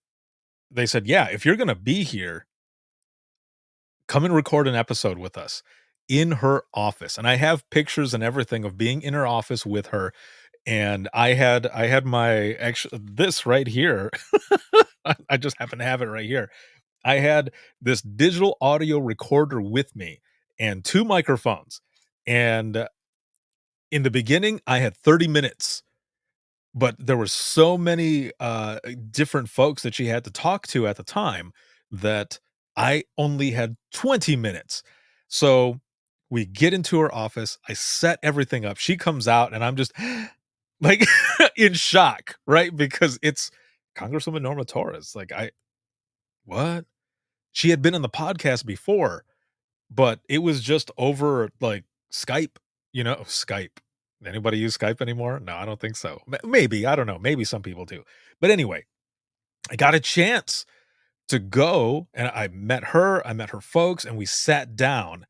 they said, yeah, if you're going to be here, come and record an episode with us in her office. And I have pictures and everything of being in her office with her. And I had my this right here. I just happen to have it right here. I had this digital audio recorder with me and 2 microphones. And in the beginning, I had 30 minutes, but there were so many different folks that she had to talk to at the time that I only had 20 minutes. So we get into her office. I set everything up. She comes out and I'm just like in shock, right? Because it's Congresswoman Norma Torres. Like, what? She had been on the podcast before, but it was just over like Skype, Skype. Anybody use Skype anymore? No, I don't think so. Maybe, I don't know. Maybe some people do. But anyway, I got a chance to go and I met her folks, and we sat down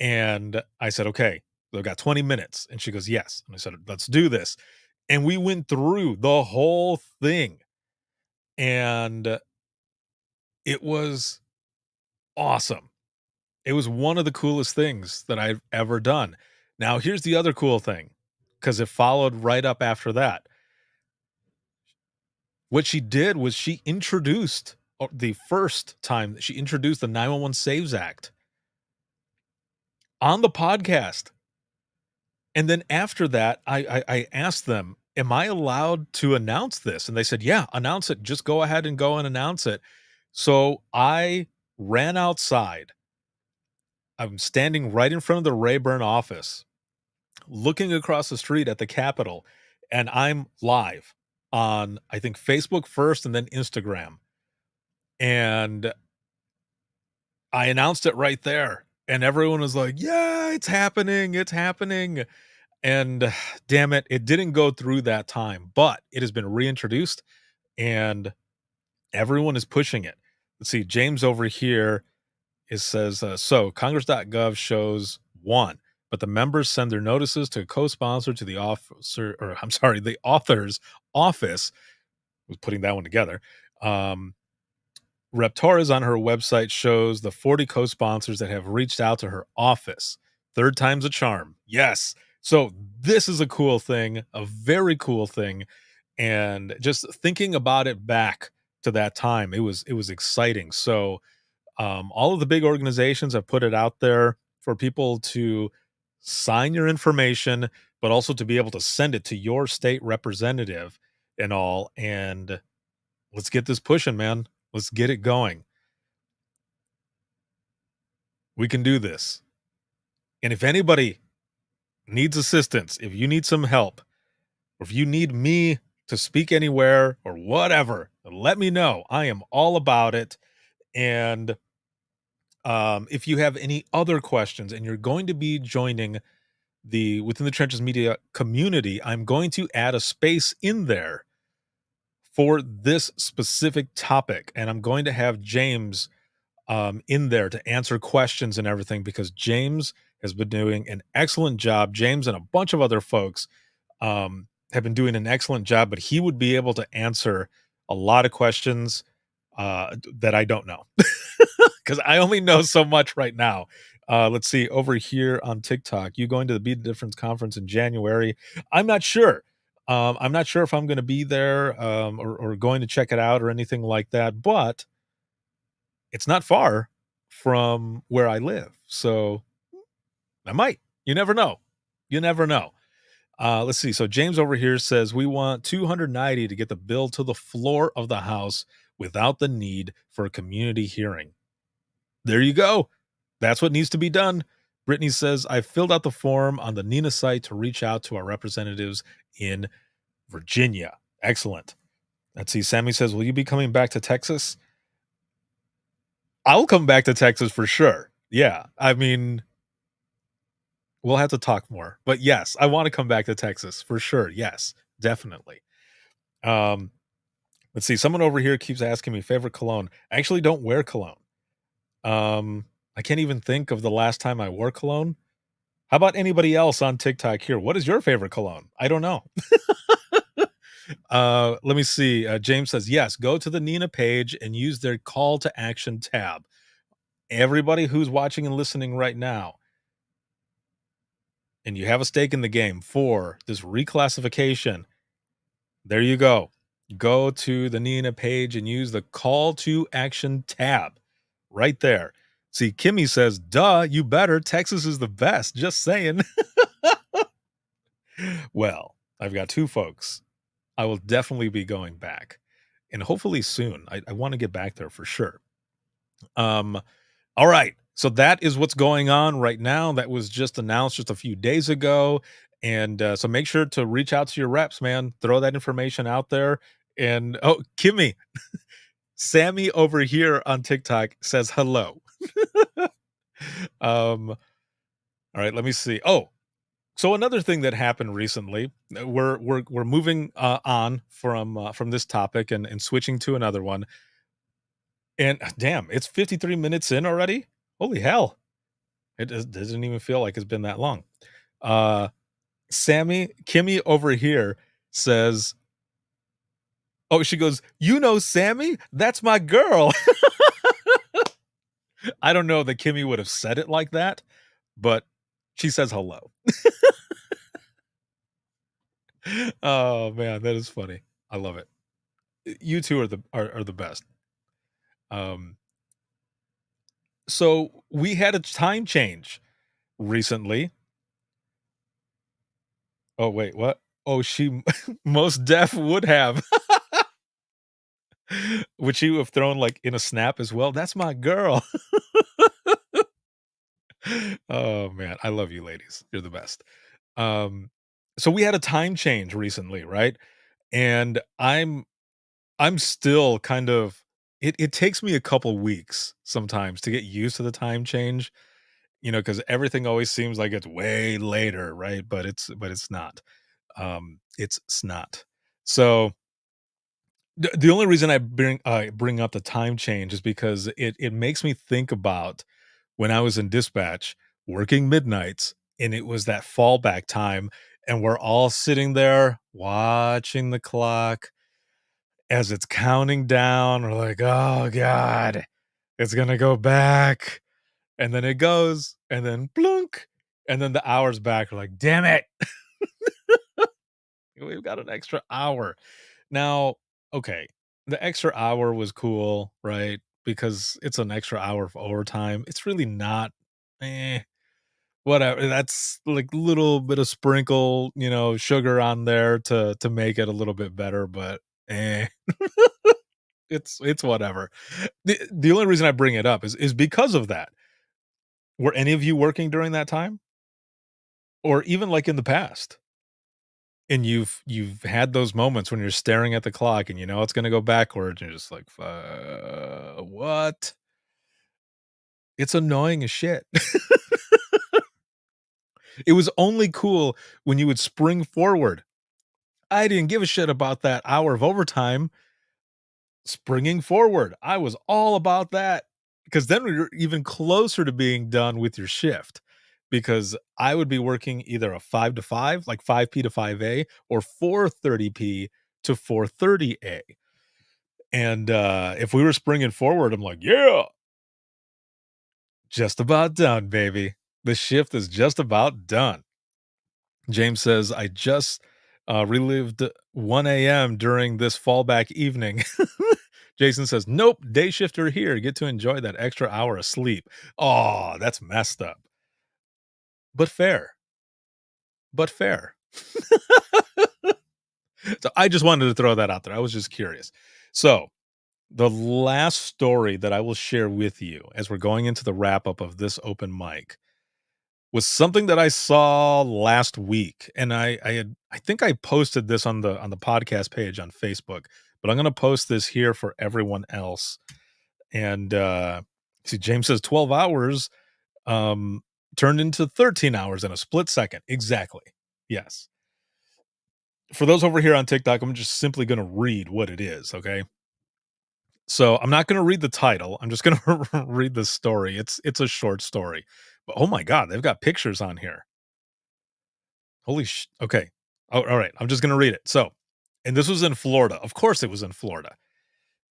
and I said, okay, I've got 20 minutes. And she goes, yes. And I said, let's do this. And we went through the whole thing, and it was awesome. It was one of the coolest things that I've ever done. Now, here's the other cool thing, because it followed right up after that. What she did was she introduced the first time that she introduced the 911 SAVES Act on the podcast. And then after that, I asked them, am I allowed to announce this? And they said, yeah, announce it. Just go ahead and go and announce it. So I ran outside. I'm standing right in front of the Rayburn office, looking across the street at the Capitol, and I'm live on, I think, Facebook first and then Instagram. And I announced it right there. And everyone was like, yeah, it's happening. It's happening. And damn it, it didn't go through that time, but it has been reintroduced and everyone is pushing it. Let's see, James over here says, so Congress.gov shows 1, but the members send their notices to a co-sponsor to the the author's office. Was putting that one together. Rep Torres on her website shows the 40 co-sponsors that have reached out to her office. Third time's a charm. Yes. So this is a cool thing, a very cool thing. And just thinking about it back to that time, it was exciting. So all of the big organizations have put it out there for people to sign your information, but also to be able to send it to your state representative and all. And let's get this pushing, man. Let's get it going. We can do this. And if anybody needs assistance, if you need some help, or if you need me to speak anywhere or whatever, let me know. I am all about it. And if you have any other questions and you're going to be joining the Within the Trenches Media community, I'm going to add a space in there for this specific topic. And I'm going to have James in there to answer questions and everything, because James has been doing an excellent job. James and a bunch of other folks have been doing an excellent job, but he would be able to answer a lot of questions that I don't know, because I only know so much right now. Let's see, over here on TikTok, you going to the Be the Difference conference in January? I'm not sure. I'm not sure if I'm going to be there or going to check it out or anything like that, but it's not far from where I live. So I might. You never know. You never know. Let's see. So James over here says we want 290 to get the bill to the floor of the House without the need for a community hearing. There you go. That's what needs to be done. Brittany says, I filled out the form on the NINA site to reach out to our representatives in Virginia. Excellent. Let's see. Sammy says, will you be coming back to Texas? I'll come back to Texas for sure. Yeah. I mean, we'll have to talk more, but yes, I want to come back to Texas for sure. Yes, definitely. Let's see. Someone over here keeps asking me favorite cologne. I actually don't wear cologne. I can't even think of the last time I wore cologne. How about anybody else on TikTok here? What is your favorite cologne? I don't know. Let me see. James says, yes, go to the NINA page and use their call to action tab. Everybody who's watching and listening right now, and you have a stake in the game for this reclassification, there you go. Go to the NINA page and use the call to action tab right there. See, Kimmy says, duh, you better. Texas is the best. Just saying. Well, I've got two folks. I will definitely be going back, and hopefully soon. I want to get back there for sure. All right. So that is what's going on right now. That was just announced just a few days ago. And so make sure to reach out to your reps, man. Throw that information out there. And oh, Kimmy, Sammy over here on TikTok says hello. All right, let me see. Oh, so another thing that happened recently, we're moving on from this topic and switching to another one. And damn, it's 53 minutes in already. Holy hell. It doesn't even feel like it's been that long. Kimmy over here says, oh, she goes, you know, Sammy, that's my girl. I don't know that Kimmy would have said it like that, but she says hello. Oh man, that is funny. I love it. You two are the best. So we had a time change recently. Oh wait, what? Oh, she most def would have. Would she have thrown like in a snap as well? That's my girl. Oh man, I love you ladies. You're the best. So we had a time change recently, right? And I'm still kind of it takes me a couple weeks sometimes to get used to the time change, because everything always seems like it's way later, right? But it's not. It's not. So the only reason I bring up the time change is because it makes me think about when I was in dispatch working midnights, and it was that fallback time, and we're all sitting there watching the clock, as it's counting down, we're like, oh God, it's gonna go back. And then it goes, and then blunk, and then the hour's back. We're like, damn it. We've got an extra hour. Now, okay, the extra hour was cool, right? Because it's an extra hour of overtime. It's really not eh, whatever. That's like little bit of sprinkle, sugar on there to make it a little bit better, but eh. It's whatever. The only reason I bring it up is because of that. Were any of you working during that time? Or even like in the past? And you've had those moments when you're staring at the clock and you know it's gonna go backwards, and you're just like, what?" It's annoying as shit. It was only cool when you would spring forward. I didn't give a shit about that hour of overtime. Springing forward, I was all about that, because then we were even closer to being done with your shift, because I would be working either a 5 to 5, like 5 p to 5 a, or 4:30 p to 4:30 a. And if we were springing forward, I'm like, yeah, just about done, baby. The shift is just about done. James says, I just relived 1 a.m. during this fallback evening. Jason says, nope, day shifter here. Get to enjoy that extra hour of sleep. Oh, that's messed up. But fair. But fair. So I just wanted to throw that out there. I was just curious. So the last story that I will share with you as we're going into the wrap up of this open mic was something that I saw last week. And I think I posted this on the podcast page on Facebook, but I'm going to post this here for everyone else. And see, James says 12 hours turned into 13 hours in a split second. Exactly. Yes. For those over here on TikTok, I'm just simply going to read what it is. Okay. So I'm not going to read the title. I'm just going to read the story. It's a short story. But oh my God, they've got pictures on here. Holy okay. Oh, all right. I'm just going to read it. So, and this was in Florida. Of course it was in Florida.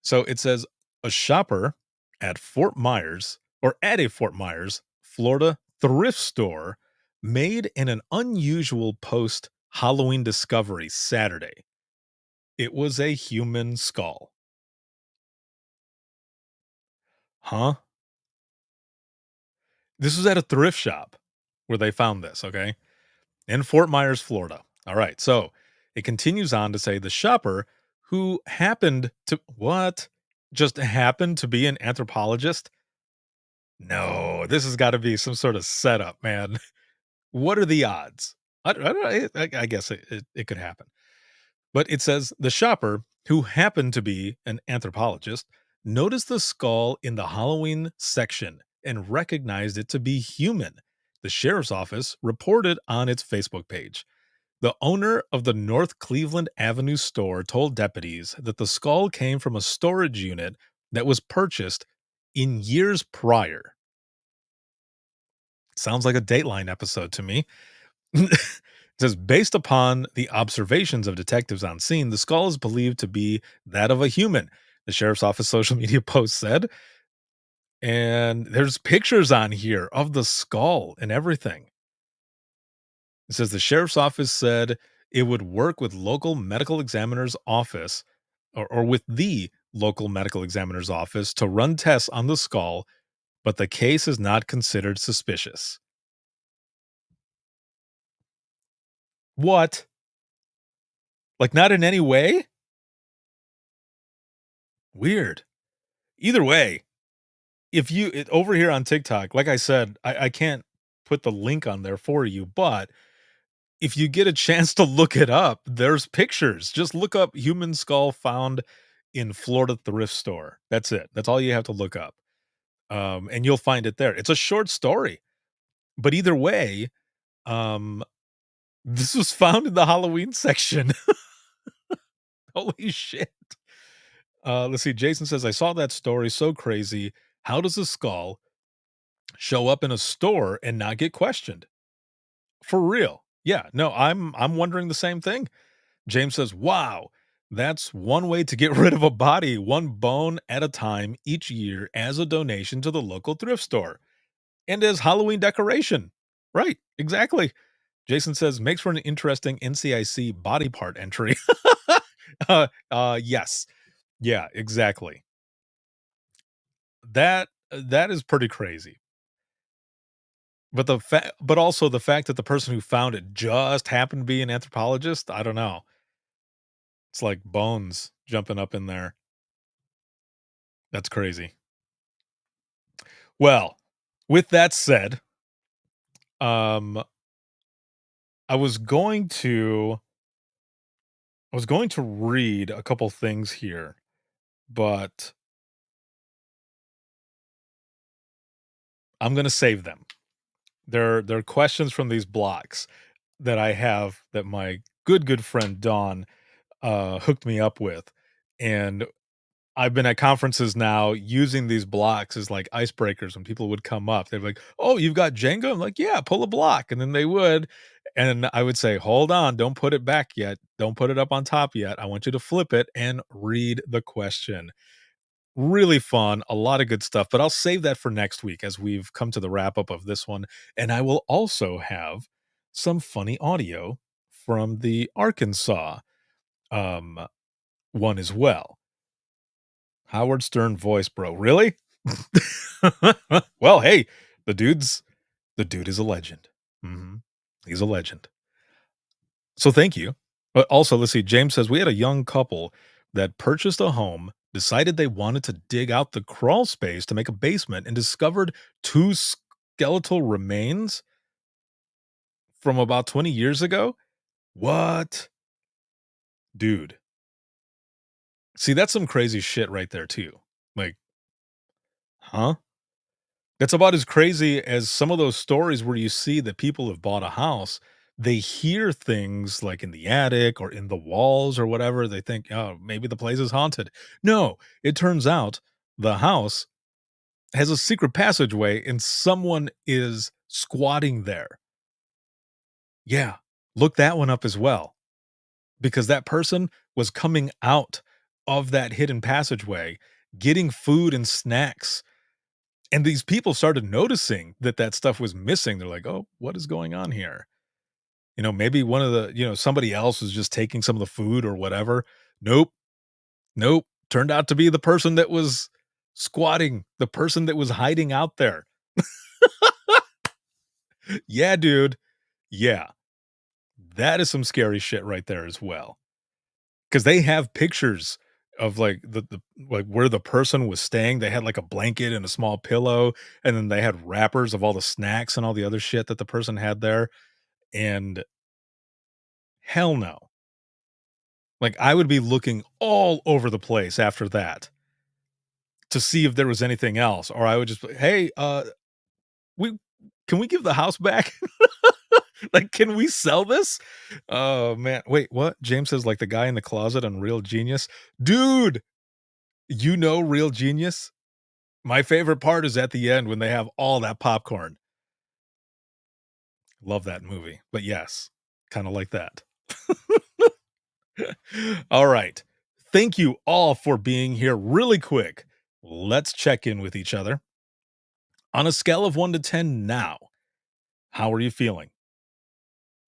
So it says a shopper at Fort Myers, or at a Fort Myers, Florida thrift store made an unusual post Halloween discovery Saturday. It was a human skull. Huh? This was at a thrift shop where they found this, okay? In Fort Myers, Florida. All right. So it continues on to say the shopper, who happened to what? Just happened to be an anthropologist? No, this has got to be some sort of setup, man. What are the odds? I guess it could happen. But it says the shopper, who happened to be an anthropologist, noticed the skull in the Halloween section and recognized it to be human. The sheriff's office reported on its Facebook page. The owner of the North Cleveland Avenue store told deputies that the skull came from a storage unit that was purchased in years prior. Sounds like a Dateline episode to me. It says, based upon the observations of detectives on scene, the skull is believed to be that of a human, the sheriff's office social media post said. And there's pictures on here of the skull and everything. It says the sheriff's office said it would work with local medical examiner's office or with the local medical examiner's office to run tests on the skull, but the case is not considered suspicious. What? Like, not in any way? Weird. Either way, if you over here on TikTok, like I said, I can't put the link on there for you, but if you get a chance to look it up, there's pictures. Just look up human skull found in Florida thrift store. That's it. That's all you have to look up. And you'll find it there. It's a short story. But either way, this was found in the Halloween section. Holy shit. Let's see. Jason says, I saw that story. So crazy. How does a skull show up in a store and not get questioned? For real. Yeah, no, I'm wondering the same thing. James says, wow, That's one way to get rid of a body, one bone at a time each year as a donation to the local thrift store and as Halloween decoration. Right, exactly. Jason says makes for an interesting NCIC body part entry. Yes. Yeah, exactly. That is pretty crazy. But also the fact that the person who found it just happened to be an anthropologist, I don't know. It's like bones jumping up in there. That's crazy. Well, with that said, um I was going to read a couple things here, but I'm going to save them. They're questions from these blocks that I have that my good friend Dawn hooked me up with, and I've been at conferences now using these blocks as like icebreakers when people would come up. They're like, "Oh, you've got Jenga?" I'm like, "Yeah, pull a block." And then they would. And I would say, "Hold on, don't put it back yet. Don't put it up on top yet. I want you to flip it and read the question." Really fun, a lot of good stuff, but I'll save that for next week as we've come to the wrap up of this one. And I will also have some funny audio from the Arkansas um, one as well. Howard Stern voice, bro. Really? Well, hey, the dude is a legend. He's a legend. So thank you. But also, let's see. James says we had a young couple that purchased a home, decided they wanted to dig out the crawl space to make a basement, and discovered two skeletal remains from about 20 years ago. What? Dude. See, that's some crazy shit right there, too. Like, huh? That's about as crazy as some of those stories where you see that people have bought a house. They hear things like in the attic or in the walls or whatever. They think, oh, maybe the place is haunted. No, it turns out the house has a secret passageway and someone is squatting there. Yeah, look that one up as well, because that person was coming out of that hidden passageway, getting food and snacks. And these people started noticing that that stuff was missing. They're like, "Oh, what is going on here?" Maybe one of somebody else was just taking some of the food or whatever. Nope. Nope. Turned out to be the person that was squatting, the person that was hiding out there. Yeah, dude. Yeah. That is some scary shit right there as well. Because they have pictures of like the like where the person was staying. They had like a blanket and a small pillow, and then they had wrappers of all the snacks and all the other shit that the person had there. And hell no. Like I would be looking all over the place after that to see if there was anything else. Or I would just be, hey, we can we give the house back? Like, can we sell this? Oh man. Wait, what? James says like the guy in the closet on Real Genius. Dude, Real Genius? My favorite part is at the end when they have all that popcorn. Love that movie. But yes, kind of like that. All right. Thank you all for being here. Really quick, let's check in with each other. On a scale of 1 to 10 now, how are you feeling?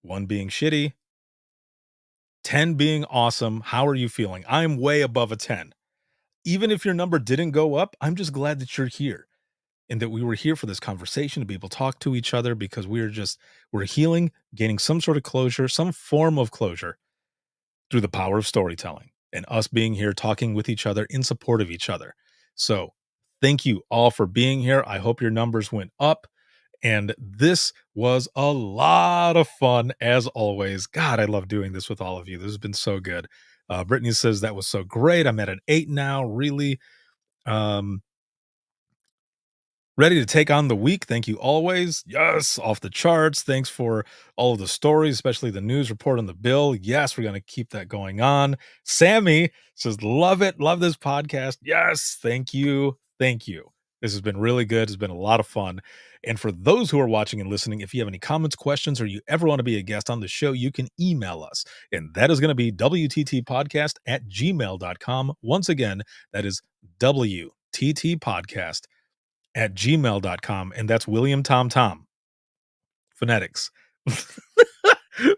1 being shitty, 10 being awesome. How are you feeling? I'm way above a 10. Even if your number didn't go up, I'm just glad that you're here and that we were here for this conversation to be able to talk to each other, because we're healing, gaining some sort of closure, some form of closure through the power of storytelling and us being here talking with each other in support of each other. So thank you all for being here. I hope your numbers went up. And this was a lot of fun as always. God, I love doing this with all of you. This has been so good. Brittany says that was so great. I'm at an 8 now. Really ready to take on the week. Thank you always. Yes, off the charts. Thanks for all of the stories, especially the news report on the bill. Yes, we're going to keep that going on. Sammy says, love it. Love this podcast. Yes, thank you. Thank you. This has been really good. It's been a lot of fun. And for those who are watching and listening, if you have any comments, questions, or you ever want to be a guest on the show, you can email us. And that is going to be wttpodcast@gmail.com. Once again, that is wttpodcast@gmail.com. And that's William Tom Tom. Phonetics.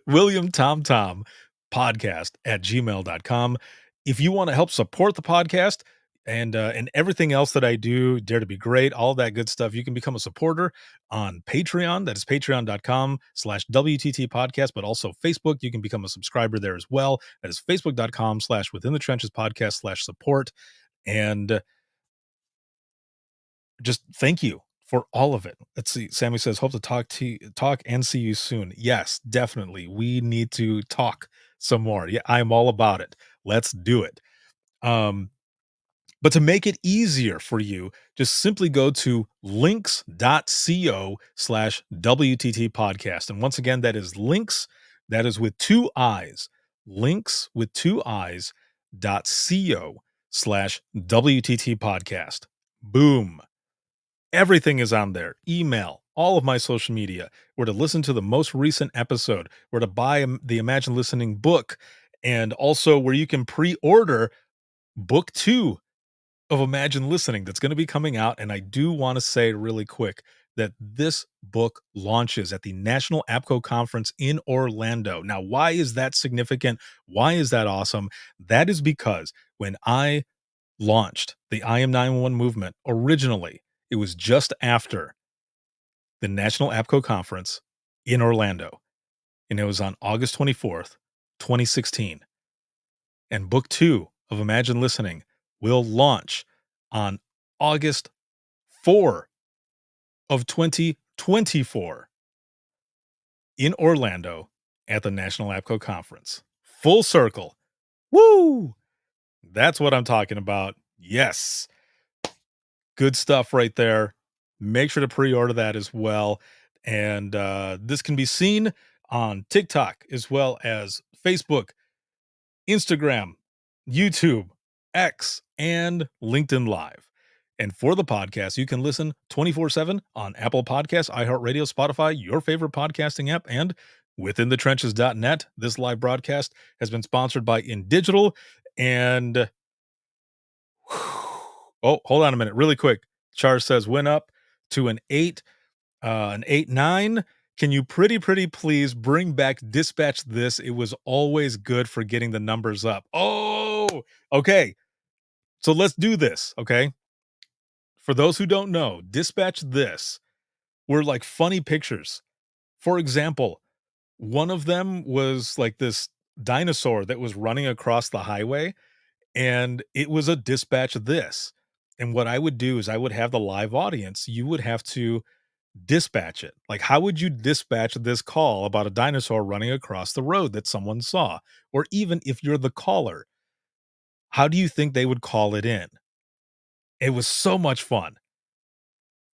William Tom Tom podcast@gmail.com. If you want to help support the podcast and everything else that I do, Dare to Be Great, all that good stuff, you can become a supporter on Patreon. That is patreon.com/WTT podcast, but also Facebook. You can become a subscriber there as well. That is facebook.com/Within the Trenches podcast/support. And just thank you for all of it. Let's see. Sammy says, hope to talk and see you soon. Yes, definitely. We need to talk some more. Yeah, I'm all about it. Let's do it. But to make it easier for you, just simply go to links.co/WTT podcast. And once again, that is links. That is with 2 I's. Links with 2 I's.co/WTT podcast. Boom. Everything is on there. Email, all of my social media, where to listen to the most recent episode, where to buy the Imagine Listening book, and also where you can pre-order book 2 of Imagine Listening that's going to be coming out. And I do want to say really quick that this book launches at the National APCO Conference in Orlando. Now, why is that significant? Why is that awesome? That is because when I launched the I Am 911 movement originally, it was just after the National APCO Conference in Orlando, and it was on August 24th, 2016. And book 2 of Imagine Listening will launch on August 4 of 2024 in Orlando at the National APCO Conference. Full circle. Woo! That's what I'm talking about. Yes. Good stuff right there. Make sure to pre-order that as well. And this can be seen on TikTok as well as Facebook, Instagram, YouTube, X, and LinkedIn Live. And for the podcast, you can listen 24/7 on Apple Podcasts, iHeartRadio, Spotify, your favorite podcasting app, and withinthetrenches.net. This live broadcast has been sponsored by InDigital. And oh, hold on a minute, really quick. Char says went up to an 8.9. Can you pretty please bring back Dispatch This? It was always good for getting the numbers up. Oh, okay. So let's do this, okay? For those who don't know, Dispatch This were like funny pictures. For example, one of them was like this dinosaur that was running across the highway, and it was a Dispatch This. And what I would do is I would have the live audience. You would have to dispatch it. Like, how would you dispatch this call about a dinosaur running across the road that someone saw? Or even if you're the caller, how do you think they would call it in? It was so much fun.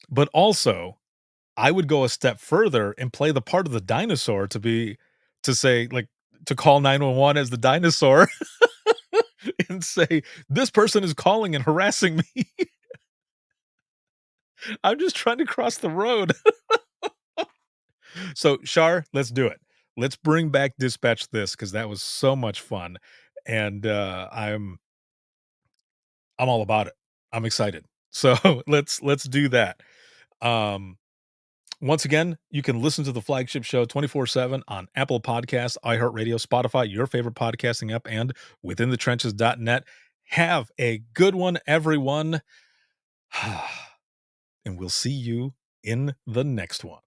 But also, I would go a step further and play the part of the dinosaur to say, like, to call 911 as the dinosaur and say, this person is calling and harassing me. I'm just trying to cross the road. So, Shar, let's do it. Let's bring back Dispatch This, because that was so much fun. And I'm all about it. I'm excited. So let's do that. Once again, you can listen to the flagship show 24/7 on Apple Podcasts, iHeartRadio, Spotify, your favorite podcasting app, and withinthetrenches.net. Have a good one, everyone. And we'll see you in the next one.